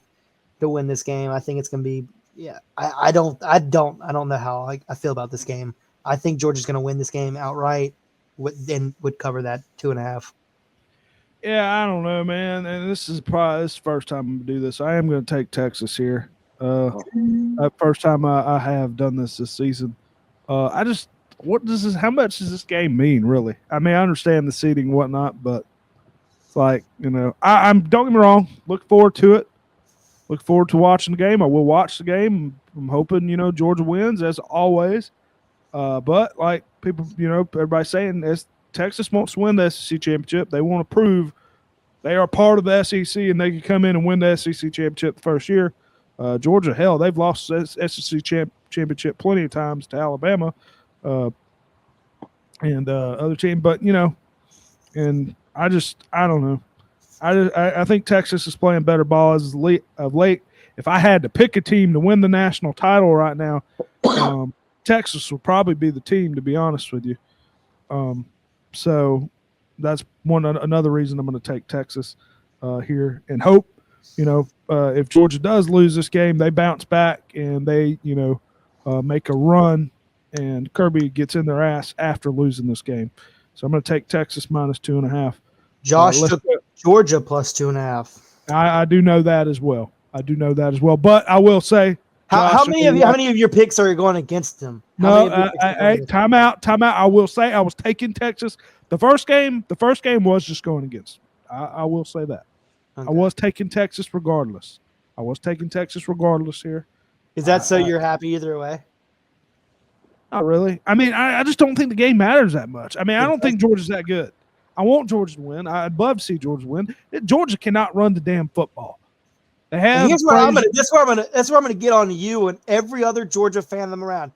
[SPEAKER 4] to win this game. I think it's going to be. Yeah, I don't know how I feel about this game. I think Georgia's going to win this game outright. Would cover that 2.5.
[SPEAKER 5] Yeah, I don't know, man. And this is the first time I'm going to do this. I am going to take Texas here. First time I have done this season. How much does this game mean, really? I mean, I understand the seeding and whatnot, but it's like, I'm don't get me wrong, look forward to it. Look forward to watching the game. I will watch the game. I'm hoping, Georgia wins as always. But like people, everybody's saying Texas wants to win the SEC championship. They want to prove they are part of the SEC and they can come in and win the SEC championship the first year. Georgia, hell, they've lost the SEC championship plenty of times to Alabama and other team. But, and I don't know. I think Texas is playing better ball as of late. If I had to pick a team to win the national title right now, Texas would probably be the team, to be honest with you. So that's another reason I'm going to take Texas here and hope, if Georgia does lose this game, they bounce back and they, make a run and Kirby gets in their ass after losing this game. So I'm going to take Texas minus 2.5.
[SPEAKER 4] Josh took Georgia plus 2.5.
[SPEAKER 5] I do know that as well. But I will say,
[SPEAKER 4] how many of your picks are going against them?
[SPEAKER 5] Time out. I will say I was taking Texas. The first game was just going against them. I will say that. Okay. I was taking Texas regardless. Here.
[SPEAKER 4] Is that so you're happy either way?
[SPEAKER 5] Not really. I mean, I just don't think the game matters that much. I mean, I don't think Georgia's that good. I want Georgia to win. I'd love to see Georgia win. Georgia cannot run the damn football. They have.
[SPEAKER 4] That's where I'm gonna get on you and every other Georgia fan them around.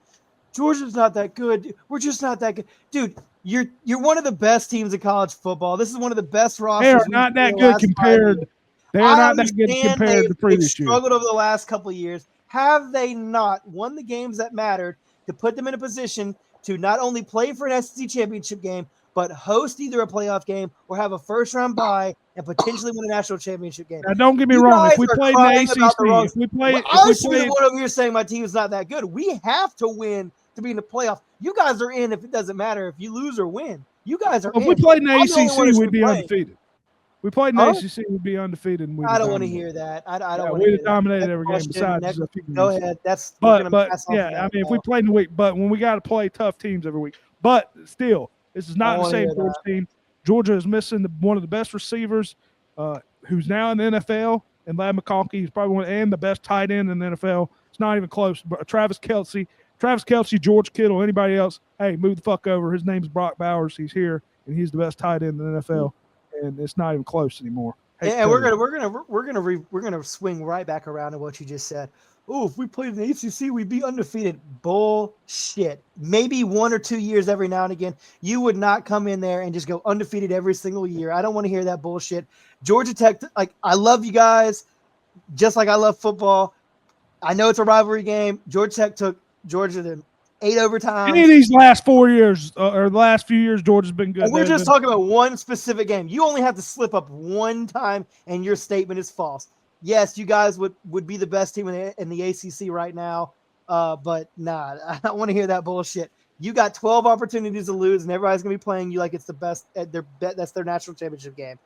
[SPEAKER 4] Georgia's not that good. We're just not that good, dude. You're one of the best teams in college football. This is one of the best rosters.
[SPEAKER 5] They are not that good compared. They are not that good compared to previous years.
[SPEAKER 4] Struggled over the last couple of years. Have they not won the games that mattered to put them in a position to not only play for an SEC championship game, but host either a playoff game or have a first-round bye and potentially win a national championship game?
[SPEAKER 5] Now, don't get me wrong. If we played in the ACC,
[SPEAKER 4] I should have one over here saying my team's not that good. We have to win to be in the playoff. You guys are in if it doesn't matter if you lose or win. You guys are in.
[SPEAKER 5] If we played in the ACC, we'd be undefeated. We played in the ACC, we'd be undefeated. And
[SPEAKER 4] I don't want to hear that. I don't want to
[SPEAKER 5] hear that.
[SPEAKER 4] We'd
[SPEAKER 5] dominated every game besides.
[SPEAKER 4] Go ahead.
[SPEAKER 5] If we played in the week, but when we got to play tough teams every week. But still, this is not the same Georgia team. Georgia is missing one of the best receivers who's now in the NFL, and Lad McConkey. He's probably and the best tight end in the NFL. It's not even close. But Travis Kelce, George Kittle, anybody else, hey, move the fuck over. His name's Brock Bowers. He's here, and he's the best tight end in the NFL. And it's not even close anymore.
[SPEAKER 4] And we're gonna swing right back around to what you just said. Oh, if we played in the ACC, we'd be undefeated. Bullshit. Maybe 1 or 2 years every now and again, you would not come in there and just go undefeated every single year. I don't want to hear that bullshit. Georgia Tech, I love you guys, just like I love football. I know it's a rivalry game. Georgia Tech took Georgia to 8 overtimes.
[SPEAKER 5] Any of these last 4 years or the last few years, Georgia's been good.
[SPEAKER 4] And we're just talking about one specific game. You only have to slip up one time, and your statement is false. Yes, you guys would be the best team in the ACC right now, but nah, I don't want to hear that bullshit. You got 12 opportunities to lose, and everybody's going to be playing you like it's the best. That's their national championship game.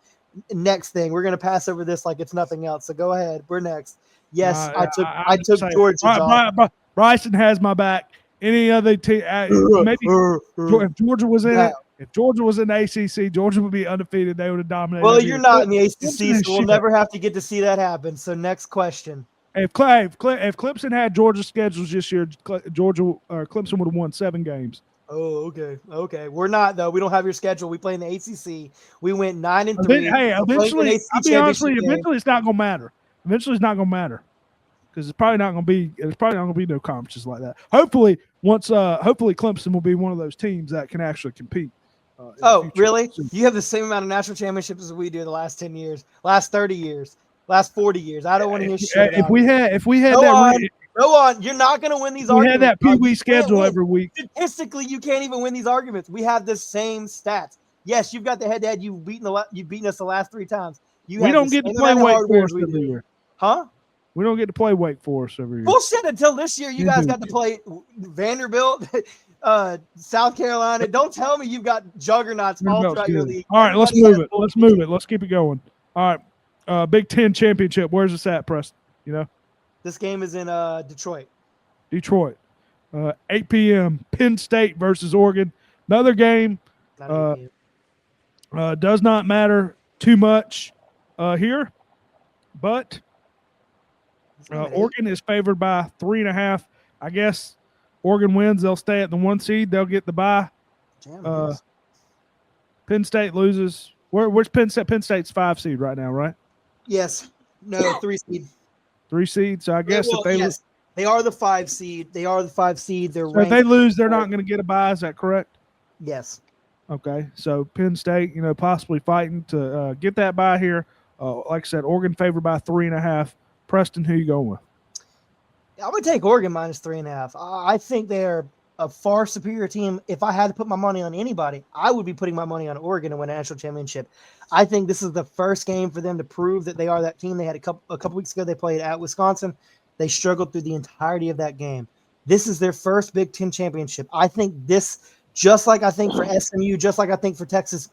[SPEAKER 4] Next thing, we're going to pass over this like it's nothing else. So go ahead. We're next. Yes, I took Georgia.
[SPEAKER 5] Bryson has my back. Any other team, maybe if Georgia was in it, if Georgia was in the ACC, Georgia would be undefeated. They would have dominated.
[SPEAKER 4] Well, you're not in the ACC, so we'll never have to get to see that happen. So next question.
[SPEAKER 5] If Clemson had Georgia's schedules this year, Clemson would have won 7 games.
[SPEAKER 4] Oh, okay. We're not though. We don't have your schedule. We play in the ACC. We went 9-3.
[SPEAKER 5] Hey, eventually, I'll be honest with you.
[SPEAKER 4] game.
[SPEAKER 5] Eventually, it's not going to matter. Eventually, it's not going to matter because it's probably not going to be. There's probably not going to be no conferences like that. Hopefully, hopefully Clemson will be one of those teams that can actually compete.
[SPEAKER 4] Oh, really? You have the same amount of national championships as we do the last 10 years, last 30 years, last 40 years. I don't want to hear shit.
[SPEAKER 5] If we had
[SPEAKER 4] Go on. You're not going to win these
[SPEAKER 5] we
[SPEAKER 4] arguments.
[SPEAKER 5] had that Pee Wee schedule every week.
[SPEAKER 4] Statistically, you can't even win these arguments. We have the same stats. Yes, you've got the head-to-head. You've beaten us the last 3 times.
[SPEAKER 5] We don't get to play Wake Forest every year.
[SPEAKER 4] Huh?
[SPEAKER 5] We don't get to play Wake Forest every year.
[SPEAKER 4] Bullshit. Until this year, you guys got to play Vanderbilt, South Carolina. Don't tell me you've got juggernauts all throughout your league.
[SPEAKER 5] All right, let's move it. Let's move it. Let's keep it going. All right, Big Ten championship. Where's this at, Preston? You know,
[SPEAKER 4] this game is in Detroit.
[SPEAKER 5] 8 p.m. Penn State versus Oregon. Another game. Does not matter too much here, but Oregon is favored by 3.5. I guess Oregon wins, they'll stay at the 1 seed. They'll get the bye. Penn State loses. Where's Penn State? Penn State's 5 seed right now, right?
[SPEAKER 4] Yes. No, 3 seed.
[SPEAKER 5] 3 seed. So I guess if they lose,
[SPEAKER 4] they are the 5 seed. They're
[SPEAKER 5] so if they lose, they're not going to get a bye. Is that correct?
[SPEAKER 4] Yes.
[SPEAKER 5] Okay. So Penn State, possibly fighting to get that bye here. Like I said, Oregon favored by 3.5. Preston, who you going with?
[SPEAKER 4] I would take Oregon minus 3.5. I think they're a far superior team. If I had to put my money on anybody, I would be putting my money on Oregon to win a national championship. I think this is the first game for them to prove that they are that team. They had a couple weeks ago, they played at Wisconsin. They struggled through the entirety of that game. This is their first Big Ten championship. I think this, just like I think for SMU, just like I think for Texas,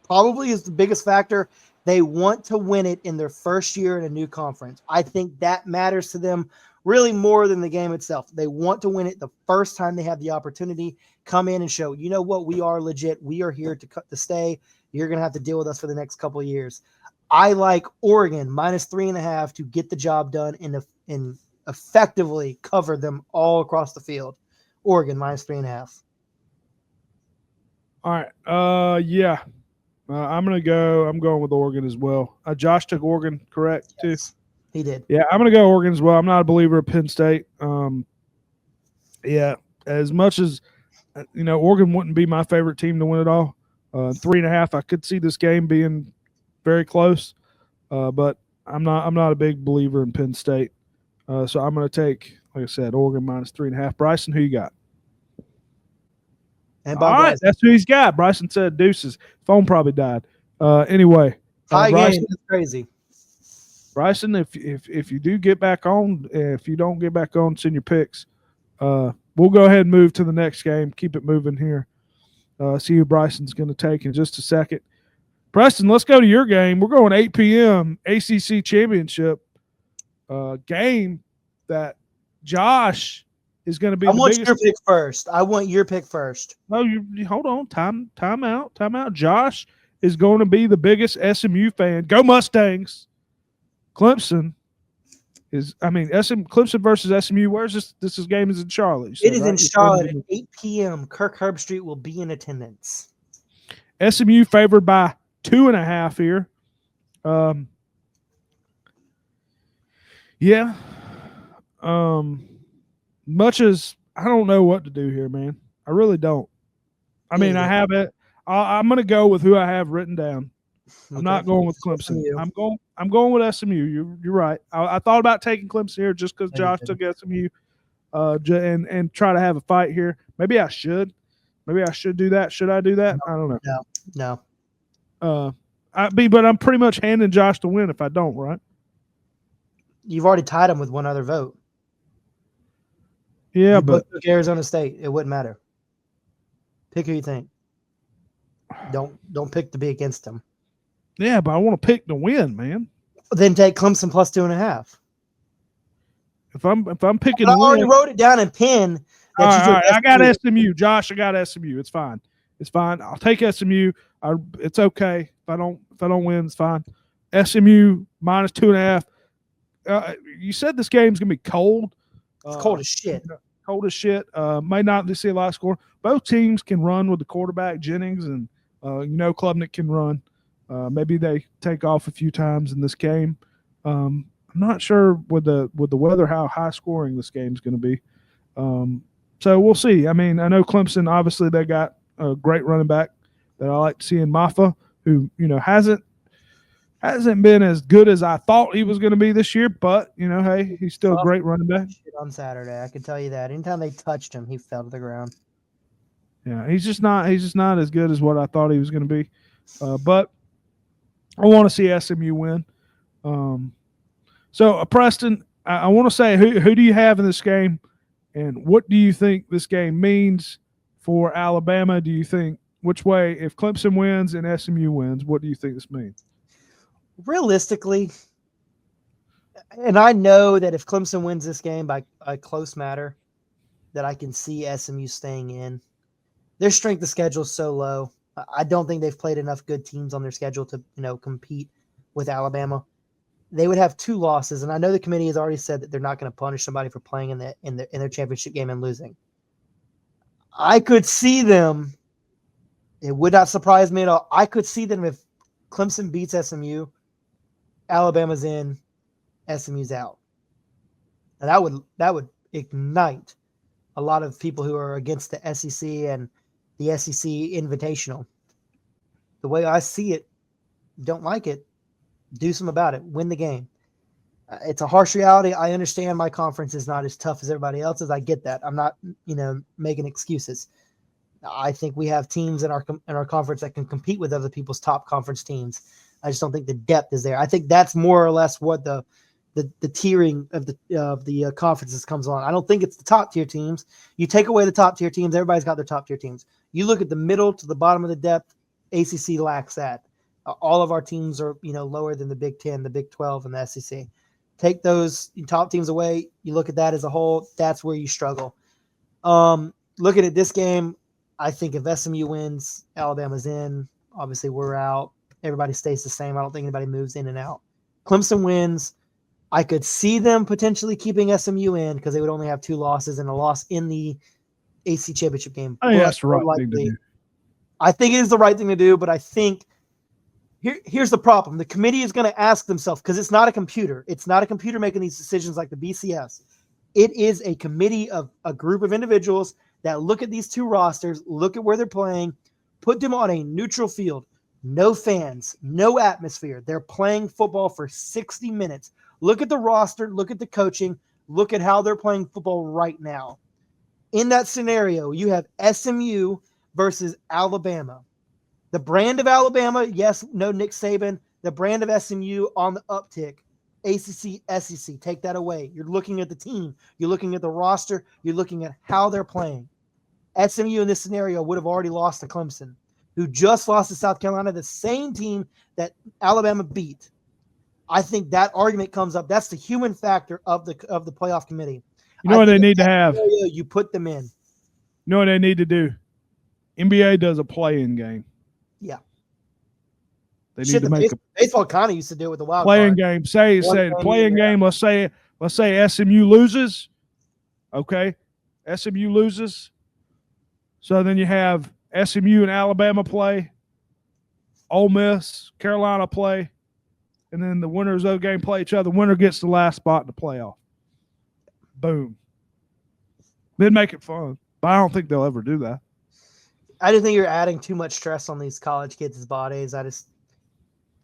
[SPEAKER 4] probably is the biggest factor. They want to win it in their first year in a new conference. I think that matters to them really more than the game itself. They want to win it the first time they have the opportunity, come in and show, you know what, we are legit. We are here to stay. You're going to have to deal with us for the next couple of years. I like Oregon minus 3.5 to get the job done and effectively cover them all across the field. Oregon minus 3.5.
[SPEAKER 5] All right. Yeah. I'm going with Oregon as well. Josh took Oregon, correct,
[SPEAKER 4] yes, too? He did.
[SPEAKER 5] Yeah, I'm going to go Oregon as well. I'm not a believer of Penn State. Yeah, as much as, Oregon wouldn't be my favorite team to win it all. 3.5, I could see this game being very close, but I'm not a big believer in Penn State. So I'm going to take, like I said, Oregon minus 3.5. Bryson, who you got?
[SPEAKER 4] And
[SPEAKER 5] all right, that's who he's got. Bryson said deuces. Phone probably died. Anyway,
[SPEAKER 4] high
[SPEAKER 5] Bryson,
[SPEAKER 4] game. That's crazy.
[SPEAKER 5] Bryson, if you do get back on, if you don't get back on, send your picks. We'll go ahead and move to the next game. Keep it moving here. See who Bryson's going to take in just a second. Preston, let's go to your game. We're going 8 p.m. ACC Championship game that Josh is going to be.
[SPEAKER 4] I want your pick first.
[SPEAKER 5] No, you hold on. Time out. Josh is going to be the biggest SMU fan. Go Mustangs. Clemson versus SMU. Where's this? This game is in Charlotte.
[SPEAKER 4] It is in Charlotte at 8 p.m. Kirk Herbstreit will be in attendance.
[SPEAKER 5] SMU favored by 2.5 here. Yeah. Much as I don't know what to do here, man. I really don't. I mean, I have it. I'm going to go with who I have written down. I'm not going with Clemson. I'm going with SMU. You're right. I thought about taking Clemson here just because Josh took SMU, and try to have a fight here. Maybe I should. Maybe I should do that. Should I do that? I don't know.
[SPEAKER 4] No.
[SPEAKER 5] But I'm pretty much handing Josh to win if I don't, right?
[SPEAKER 4] You've already tied him with one other vote.
[SPEAKER 5] Yeah, but
[SPEAKER 4] took Arizona State. It wouldn't matter. Pick who you think. Don't pick to be against him.
[SPEAKER 5] Yeah, but I want to pick to win, man.
[SPEAKER 4] Then take Clemson plus 2.5.
[SPEAKER 5] If I'm picking,
[SPEAKER 4] I already wrote it down in pen.
[SPEAKER 5] All right, I got SMU. Josh, I got SMU. It's fine. I'll take SMU. It's okay if I don't win. It's fine. SMU minus 2.5. you said this game's gonna be cold.
[SPEAKER 4] It's cold as shit.
[SPEAKER 5] Cold as shit. May not see a lot of score. Both teams can run with the quarterback Jennings, and Klubnik can run. Maybe they take off a few times in this game. I'm not sure with the weather how high scoring this game's going to be. So we'll see. I mean, I know Clemson, obviously they got a great running back that I like to see in Maffa, who hasn't been as good as I thought he was going to be this year, but hey, he's still a great running back.
[SPEAKER 4] On Saturday, I can tell you that. Anytime they touched him, he fell to the ground.
[SPEAKER 5] Yeah, he's just not as good as what I thought he was going to be. But I want to see SMU win. So Preston, I want to say who do you have in this game, and what do you think this game means for Alabama? Do you think which way, if Clemson wins and SMU wins, what do you think this means?
[SPEAKER 4] Realistically, and I know that if Clemson wins this game by a close matter, that I can see SMU staying in. Their strength of schedule is so low. I don't think they've played enough good teams on their schedule to compete with Alabama. They would have 2 losses, and I know the committee has already said that they're not going to punish somebody for playing in their championship game and losing. I could see them. It would not surprise me at all. I could see them if Clemson beats SMU, Alabama's in, SMU's out. And that would ignite a lot of people who are against the SEC and the SEC Invitational. The way I see it, don't like it, do something about it, win the game. It's a harsh reality. I understand my conference is not as tough as everybody else's. I get that. I'm not, making excuses. I think we have teams in our conference that can compete with other people's top conference teams. I just don't think the depth is there. I think that's more or less what the tiering of the conferences comes on. I don't think it's the top tier teams. You take away the top tier teams, everybody's got their top tier teams. You look at the middle to the bottom of the depth, ACC lacks that. All of our teams are lower than the Big 10, the Big 12, and the SEC. Take those top teams away, you look at that as a whole, that's where you struggle. Looking at this game, I think if SMU wins, Alabama's in. Obviously, we're out. Everybody stays the same. I don't think anybody moves in and out. Clemson wins. I could see them potentially keeping SMU in because they would only have 2 losses and a loss in the AC championship game.
[SPEAKER 5] I think that's the right thing to do.
[SPEAKER 4] I think it is the right thing to do, but I think here's the problem. The committee is going to ask themselves, because it's not a computer. It's not a computer making these decisions like the BCS. It is a committee of a group of individuals that look at these 2 rosters, look at where they're playing, put them on a neutral field, no fans, no atmosphere. They're playing football for 60 minutes. Look at the roster, look at the coaching, look at how they're playing football right now. In that scenario, you have SMU versus Alabama. The brand of Alabama, yes, no Nick Saban. The brand of SMU on the uptick. ACC, SEC, take that away. You're looking at the team. You're looking at the roster. You're looking at how they're playing. SMU in this scenario would have already lost to Clemson, who just lost to South Carolina, the same team that Alabama beat. I think that argument comes up. That's the human factor of the playoff committee.
[SPEAKER 5] You know what they need to have?
[SPEAKER 4] You put them in.
[SPEAKER 5] You know what they need to do? NBA does a play-in game.
[SPEAKER 4] Yeah.
[SPEAKER 5] They need to make a
[SPEAKER 4] baseball kind of used to do it with the wild
[SPEAKER 5] play-in
[SPEAKER 4] card.
[SPEAKER 5] game. Say play-in game. Let's say SMU loses. Okay, SMU loses. So then you have SMU and Alabama play, Ole Miss, Carolina play, and then the winners of the game play each other. Winner gets the last spot in the playoff. Boom. Then make it fun. But I don't think they'll ever do that.
[SPEAKER 4] I just think you're adding too much stress on these college kids' bodies.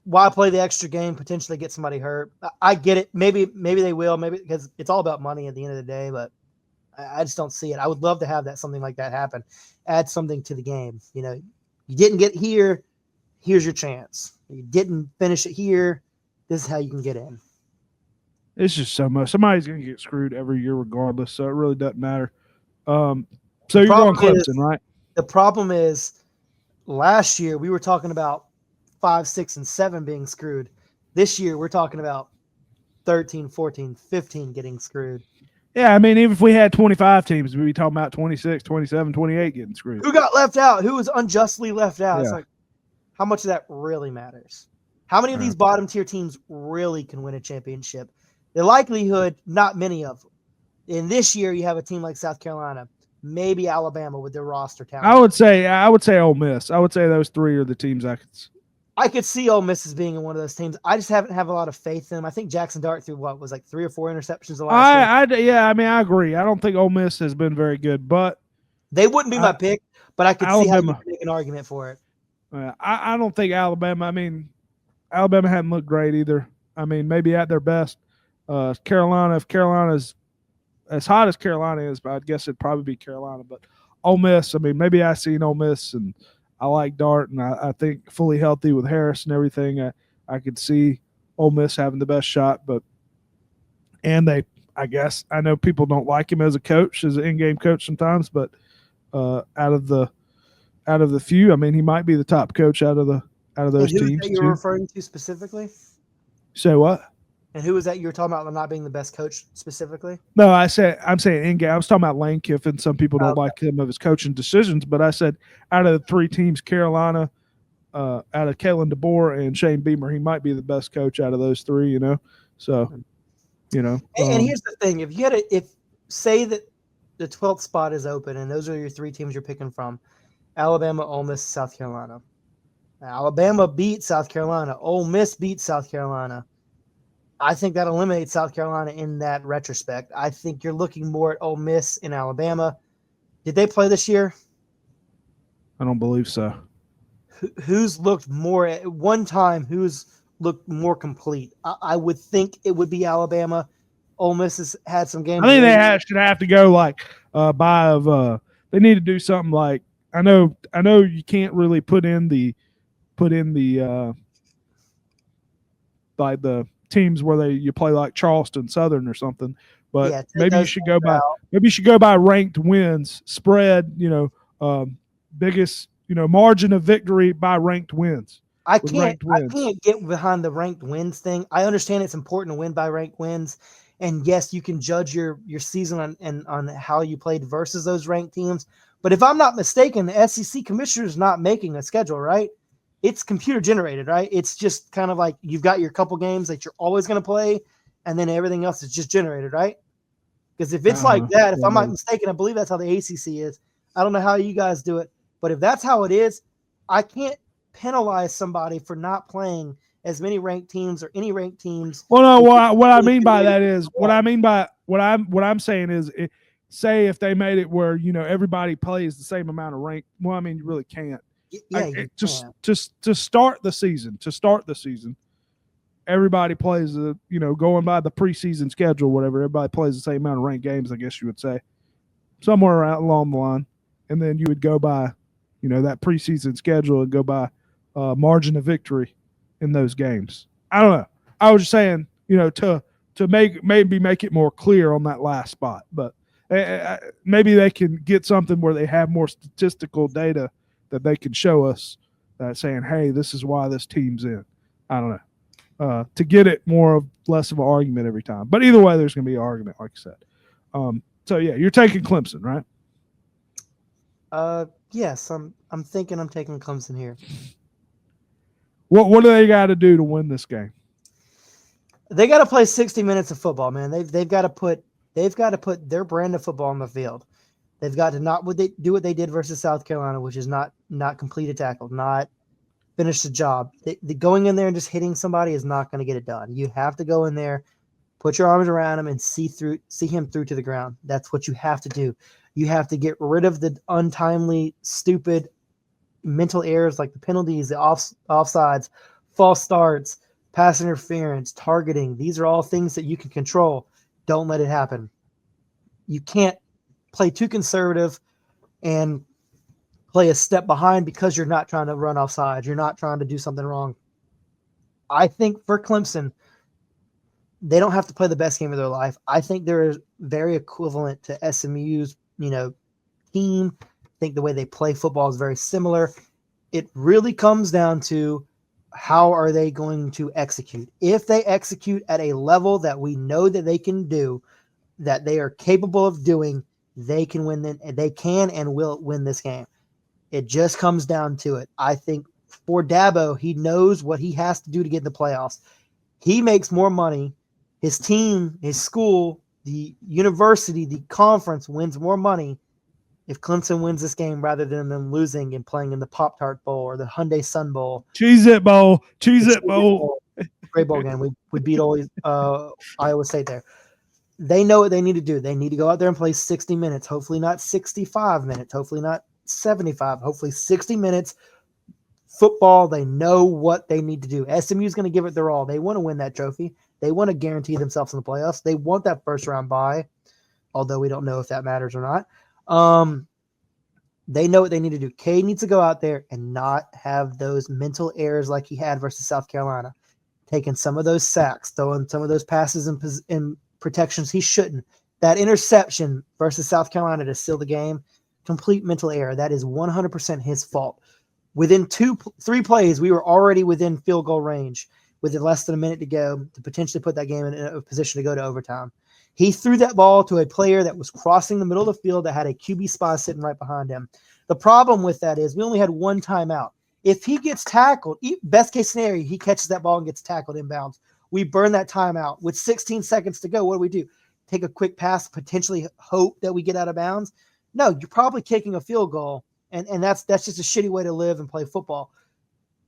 [SPEAKER 4] Why play the extra game, potentially get somebody hurt? I get it. Maybe they will, maybe because it's all about money at the end of the day, but I just don't see it. I would love to have something like that happen. Add something to the game. You didn't get here, here's your chance. You didn't finish it here, this is how you can get in.
[SPEAKER 5] It's just so much. Somebody's going to get screwed every year regardless, so it really doesn't matter. So you're going Clemson, right?
[SPEAKER 4] The problem is last year we were talking about 5, 6, and 7 being screwed. This year we're talking about 13, 14, 15 getting screwed.
[SPEAKER 5] Yeah, I mean, even if we had 25 teams, we'd be talking about 26, 27, 28 getting screwed.
[SPEAKER 4] Who got left out? Who was unjustly left out?
[SPEAKER 5] Yeah.
[SPEAKER 4] It's like, how much of that really matters? How many of these bottom-tier teams really can win a championship? The likelihood, not many of them. In this year, you have a team like South Carolina, maybe Alabama with their roster talent.
[SPEAKER 5] I would say Ole Miss. I would say those three are the teams
[SPEAKER 4] I could see Ole Miss as being in one of those teams. I just haven't have a lot of faith in them. I think Jackson Dart threw was like 3 or 4 interceptions the last year.
[SPEAKER 5] Yeah, I mean, I agree. I don't think Ole Miss has been very good, but
[SPEAKER 4] They wouldn't be my pick, but I could see how you
[SPEAKER 5] Alabama.
[SPEAKER 4] could make an argument for it.
[SPEAKER 5] I don't think Alabama. I mean, Alabama hadn't looked great either. I mean, maybe at their best. Carolina, if Carolina's as hot as Carolina is, but I'd guess it'd probably be Carolina. But Ole Miss, I mean, maybe I seen Ole Miss, and I like Dart, and I think fully healthy with Harris and everything, I could see Ole Miss having the best shot. I guess I know people don't like him as a coach, as an in-game coach sometimes, but out of the few, I mean, he might be the top coach out of those
[SPEAKER 4] and who
[SPEAKER 5] teams.
[SPEAKER 4] That you're referring to specifically?
[SPEAKER 5] Say what?
[SPEAKER 4] And who was that you were talking about not being the best coach specifically?
[SPEAKER 5] No, I'm saying in-game. I was talking about Lane Kiffin. Some people don't like him of his coaching decisions, but I said out of the 3 teams, Carolina, out of Kalen DeBoer and Shane Beamer, he might be the best coach out of those 3. You know, so
[SPEAKER 4] And here's the thing: if say that the 12th spot is open and those are your 3 teams you're picking from, Alabama, Ole Miss, South Carolina. Alabama beat South Carolina. Ole Miss beat South Carolina. I think that eliminates South Carolina in that retrospect. I think you're looking more at Ole Miss and Alabama. Did they play this year?
[SPEAKER 5] I don't believe so.
[SPEAKER 4] Who's looked more at one time? Who's looked more complete? I would think it would be Alabama. Ole Miss has had some games.
[SPEAKER 5] I think they should have to go they need to do something like I know you can't really put in the like the teams where you play like Charleston Southern or something, but maybe you should go by ranked wins spread, biggest, margin of victory by ranked wins.
[SPEAKER 4] I can't get behind the ranked wins thing. I understand it's important to win by ranked wins. And yes, you can judge your season on how you played versus those ranked teams. But if I'm not mistaken, the SEC commissioner is not making a schedule, right? It's computer generated, right? It's just kind of like you've got your couple games that you're always going to play, and then everything else is just generated, right? Because if it's like that, if I'm not mistaken, I believe that's how the ACC is. I don't know how you guys do it, but if that's how it is, I can't penalize somebody for not playing as many ranked teams or any ranked teams.
[SPEAKER 5] Well, no, what I mean by that is what I'm saying is, say if they made it where everybody plays the same amount of rank. Well, I mean, you really can't.
[SPEAKER 4] Yeah,
[SPEAKER 5] to start the season, everybody plays going by the preseason schedule, whatever. Everybody plays the same amount of ranked games, I guess you would say, somewhere along the line, and then you would go by, that preseason schedule and go by margin of victory in those games. I don't know. I was just saying, to make it more clear on that last spot, but maybe they can get something where they have more statistical data that they can show us that saying, hey, this is why this team's in. I don't know. To get it less of an argument every time. But either way, there's going to be an argument, like I said. So, yeah, you're taking Clemson, right?
[SPEAKER 4] Yes, I'm thinking I'm taking Clemson here.
[SPEAKER 5] What do they got to do to win this game?
[SPEAKER 4] They got to play 60 minutes of football, man. They've got to put their brand of football on the field. They've got to do what they did versus South Carolina, which is not complete a tackle, not finish the job. Going in there and just hitting somebody is not going to get it done. You have to go in there, put your arms around him, and see him through to the ground. That's what you have to do. You have to get rid of the untimely, stupid mental errors like the penalties, the offsides, false starts, pass interference, targeting. These are all things that you can control. Don't let it happen. You can't play too conservative and play a step behind because you're not trying to run offside. You're not trying to do something wrong. I think for Clemson, they don't have to play the best game of their life. I think they're very equivalent to SMU's, team. I think the way they play football is very similar. It really comes down to how are they going to execute. If they execute at a level that we know that they can do, that they are capable of doing, they can win. They can and will win this game. It just comes down to it. I think for Dabo, he knows what he has to do to get in the playoffs. He makes more money. his team, his school, the university, the conference wins more money if Clemson wins this game rather than them losing and playing in the Pop-Tart Bowl or the Hyundai Sun Bowl.
[SPEAKER 5] Cheese It Bowl. Cheese It Bowl.
[SPEAKER 4] Great bowl game. We beat Iowa State there. They know what they need to do. They need to go out there and play 60 minutes, hopefully not 65 minutes, hopefully not 75, hopefully 60 minutes football. They know what they need to do. SMU is going to give it their all. They want to win that trophy. They want to guarantee themselves in the playoffs. They want that first round bye, although we don't know if that matters or not. They know what they need to do. Cade needs to go out there and not have those mental errors like he had versus South Carolina, taking some of those sacks, throwing some of those passes in protections he shouldn't. That interception versus South Carolina to seal the game, complete mental error. That is 100% his fault. Within 3 plays, we were already within field goal range with less than a minute to go to potentially put that game in a position to go to overtime. He threw that ball to a player that was crossing the middle of the field that had a QB spy sitting right behind him. The problem with that is we only had 1 timeout. If he gets tackled, best case scenario, he catches that ball and gets tackled inbounds. We burn that timeout. With 16 seconds to go, what do? Take a quick pass, potentially hope that we get out of bounds? No, you're probably kicking a field goal, and that's just a shitty way to live and play football.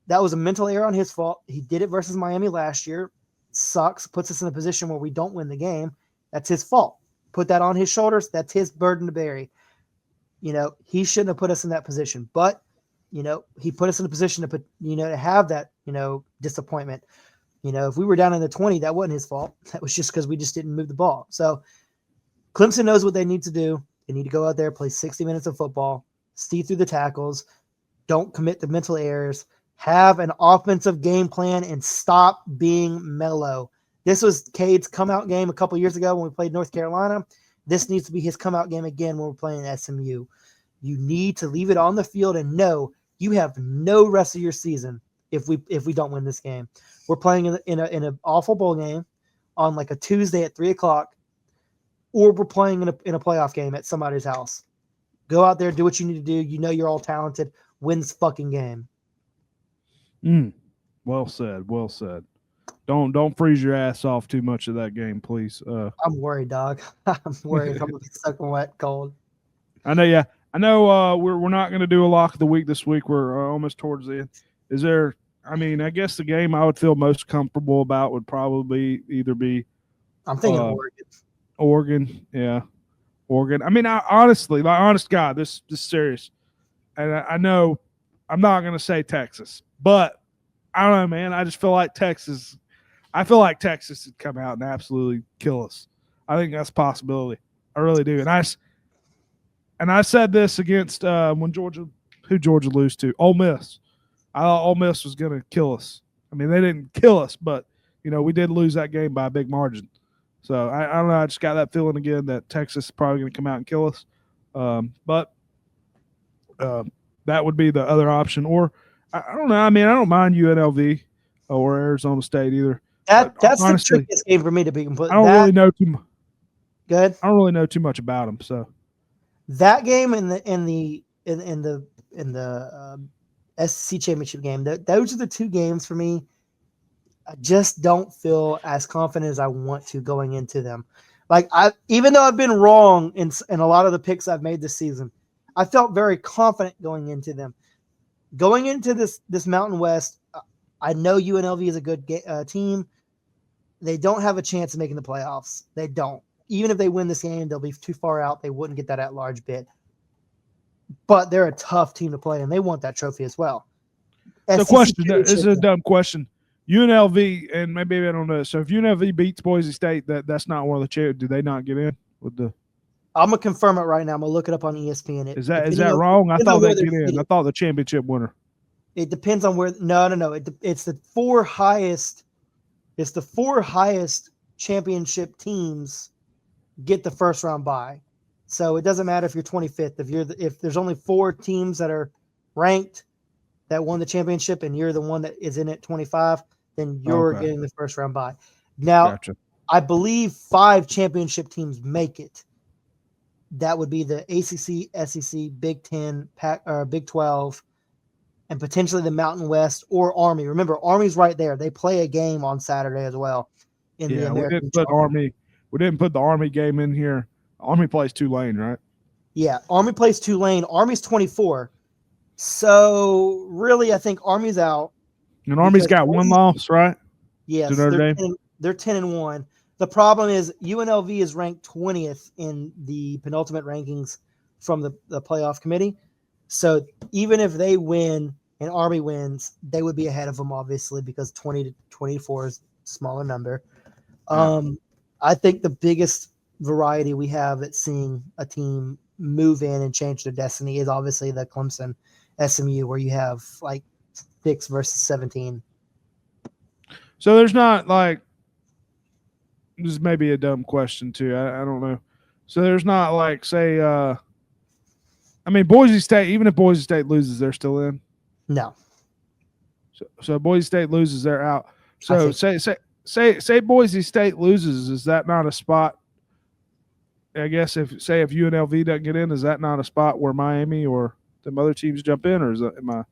[SPEAKER 4] That was a mental error on his fault. He did it versus Miami last year. Sucks. Puts us in a position where we don't win the game. That's his fault. Put that on his shoulders. That's his burden to bear. He shouldn't have put us in that position, but he put us in a position to put, to have that, disappointment. If we were down in the 20, that wasn't his fault. That was just because we just didn't move the ball. So Clemson knows what they need to do. They need to go out there, play 60 minutes of football, see through the tackles, don't commit the mental errors, have an offensive game plan, and stop being mellow. This was Cade's come-out game a couple years ago when we played North Carolina. This needs to be his come-out game again when we're playing SMU. You need to leave it on the field and know you have no rest of your season if we don't win this game. We're playing in an awful bowl game on like a Tuesday at 3:00, or we're playing in a playoff game at somebody's house. Go out there, do what you need to do. You're all talented. Win this fucking game.
[SPEAKER 5] Well said. Well said. Don't freeze your ass off too much of that game, please.
[SPEAKER 4] I'm worried, dog. I'm worried if I'm gonna be soaking wet, cold.
[SPEAKER 5] I know. Yeah, I know. We're not going to do a lock of the week this week. We're almost towards the end. Is there? I mean, I guess the game I would feel most comfortable about would probably either be.
[SPEAKER 4] I'm thinking Oregon.
[SPEAKER 5] Oregon, yeah, Oregon. I mean, honestly, like honest God, this is serious, and I know I'm not going to say Texas, but I don't know, man. I just feel like Texas. I feel like Texas would come out and absolutely kill us. I think that's a possibility. I really do. And I said this against when Georgia lose to? Ole Miss. I thought Ole Miss was going to kill us. I mean, they didn't kill us, but we did lose that game by a big margin. So I don't know. I just got that feeling again that Texas is probably going to come out and kill us. But that would be the other option. Or I don't know. I mean, I don't mind UNLV or Arizona State either.
[SPEAKER 4] That's honestly the trickiest game for me to be completely.
[SPEAKER 5] I don't really know too much.
[SPEAKER 4] Good.
[SPEAKER 5] I don't really know too much about them. So
[SPEAKER 4] that game in the SEC championship game, those are the 2 games for me. I just don't feel as confident as I want to going into them. Like even though I've been wrong in a lot of the picks I've made this season, I felt very confident going into them. Going into this Mountain West, I know UNLV is a good team. They don't have a chance of making the playoffs. They don't. Even if they win this game, they'll be too far out. They wouldn't get that at-large bid. But they're a tough team to play, and they want that trophy as well.
[SPEAKER 5] The question is a dumb question. UNLV, and maybe I don't know. So if UNLV beats Boise State, that's not one of the champions. Do they not get in with the?
[SPEAKER 4] I'm gonna confirm it right now. I'm gonna look it up on ESPN.
[SPEAKER 5] Is that wrong? I thought they get in. I thought the championship winner.
[SPEAKER 4] It depends on where. No. It's the 4 highest. It's the 4 highest championship teams get the first round bye. So it doesn't matter if you're 25th. If there's only 4 teams that are ranked that won the championship, and you're the one that is in at 25, then you're getting the first round bye. Now, gotcha. I believe 5 championship teams make it. That would be the ACC, SEC, Big 10, Big 12, and potentially the Mountain West or Army. Remember, Army's right there. They play a game on Saturday as well. in the
[SPEAKER 5] Yeah, we
[SPEAKER 4] American.
[SPEAKER 5] didn't put Army. We didn't put the Army game in here. Army plays Tulane, right?
[SPEAKER 4] Yeah, Army plays Tulane. Army's 24. So really, I think Army's out.
[SPEAKER 5] And Army's got one loss, right?
[SPEAKER 4] Yes,
[SPEAKER 5] To Notre Dame.
[SPEAKER 4] they're 10-1. The problem is UNLV is ranked 20th in the penultimate rankings from the playoff committee. So even if they win and Army wins, they would be ahead of them, obviously, because 20 to 24 is a smaller number. I think the biggest variety we have at seeing a team move in and change their destiny is obviously the Clemson SMU, where you have like 6 versus 17.
[SPEAKER 5] So there's not like, this may be a dumb question too. I don't know. So there's not like, say, I mean, Boise State, even if Boise State loses, they're still in.
[SPEAKER 4] No.
[SPEAKER 5] So Boise State loses, they're out. So say Boise State loses, is that not a spot? I guess if UNLV doesn't get in, is that not a spot where Miami or the other teams jump in, or is that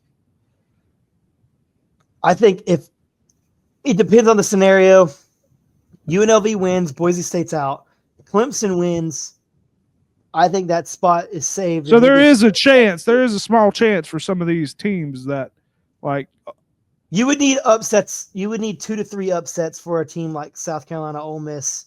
[SPEAKER 4] I think if it depends on the scenario. UNLV wins, Boise State's out. Clemson wins. I think that spot is saved.
[SPEAKER 5] So there is a chance. There is a small chance for some of these teams that, like,
[SPEAKER 4] you would need upsets. You would need 2 to 3 upsets for a team like South Carolina, Ole Miss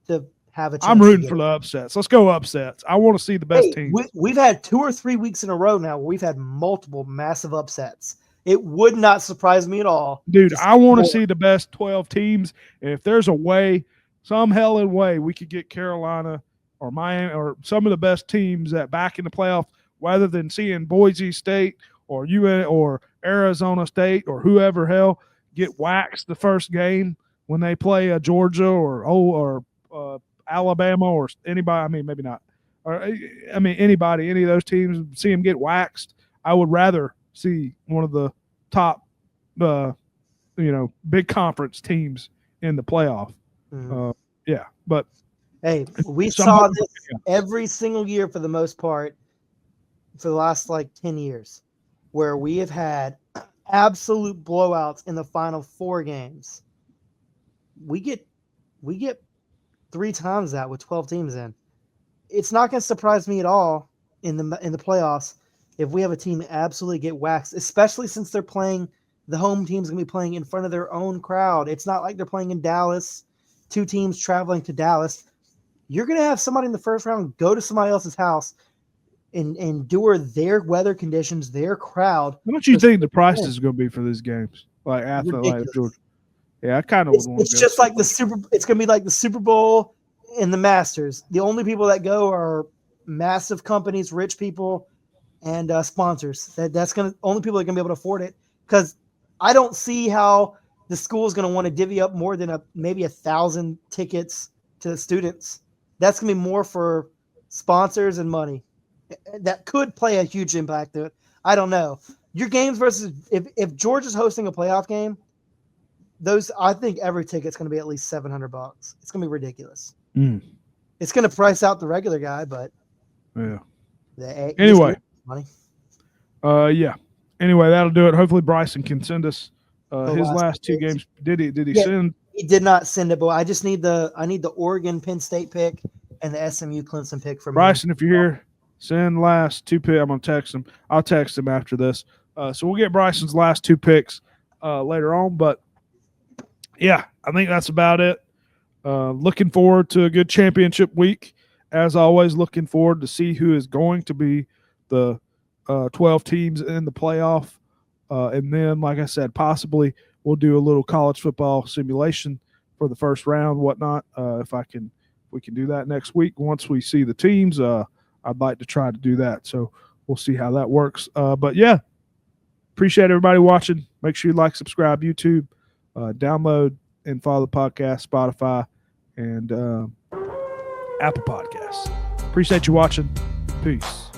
[SPEAKER 4] to have a chance.
[SPEAKER 5] I'm rooting for the upsets. Let's go upsets. I want to see the best teams.
[SPEAKER 4] We've had 2 or 3 weeks in a row now where we've had multiple massive upsets. It would not surprise me at all.
[SPEAKER 5] Dude, I want to see the best 12 teams. And if there's a way, some hell in way, we could get Carolina or Miami or some of the best teams that back in the playoff, rather than seeing Boise State or UN or Arizona State or whoever hell get waxed the first game when they play Georgia or Alabama or anybody. I mean, maybe not. Or I mean, anybody, any of those teams, see them get waxed. I would rather see one of the top, big conference teams in the playoff. Yeah, but
[SPEAKER 4] hey, we saw this every single year for the most part for the last 10 years, where we have had absolute blowouts in the final 4 games. We get 3 times that with 12 teams in. It's not going to surprise me at all in the playoffs if we have a team absolutely get waxed, especially since they're playing, the home team's going to be playing in front of their own crowd. It's not like they're playing in Dallas, 2 teams traveling to Dallas. You're going to have somebody in the first round go to somebody else's house and endure their weather conditions, their crowd.
[SPEAKER 5] How much do you think the price is going to be for these games? Like after Georgia? Yeah, I kind of would want to go.
[SPEAKER 4] It's just like it's going to be like the Super Bowl and the Masters. The only people that go are massive companies, rich people, and sponsors. That's going to only people that are going to be able to afford it. Because I don't see how the school is going to want to divvy up more than maybe 1,000 tickets to the students. That's going to be more for sponsors and money. That could play a huge impact to it. I don't know. Your games versus if Georgia's hosting a playoff game, I think every ticket's going to be at least $700. It's going to be ridiculous. It's going to price out the regular guy, but
[SPEAKER 5] yeah.
[SPEAKER 4] Anyway, money.
[SPEAKER 5] Yeah. Anyway, that'll do it. Hopefully Bryson can send us his last 2 games. Did he send? He
[SPEAKER 4] did not send it, but I just need the Oregon Penn State pick and the SMU Clemson pick from
[SPEAKER 5] Bryson. If you're here, send last 2 picks. I'm gonna text him. I'll text him after this. So we'll get Bryson's last 2 picks later on. But yeah, I think that's about it. Looking forward to a good championship week. As always, looking forward to see who is going to be the 12 teams in the playoff. And then, like I said, possibly we'll do a little college football simulation for the first round, whatnot. If we can do that next week once we see the teams. I'd like to try to do that. So we'll see how that works. But yeah, appreciate everybody watching. Make sure you like, subscribe, YouTube, download and follow the podcast, Spotify, and Apple Podcasts. Appreciate you watching. Peace.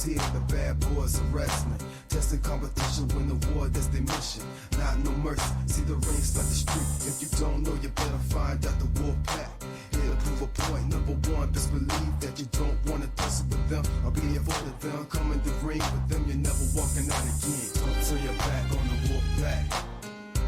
[SPEAKER 2] The bad boys are wrestling, testing competition, win the war, that's their mission. Not no mercy, see the ring, start the street. If you don't know, you better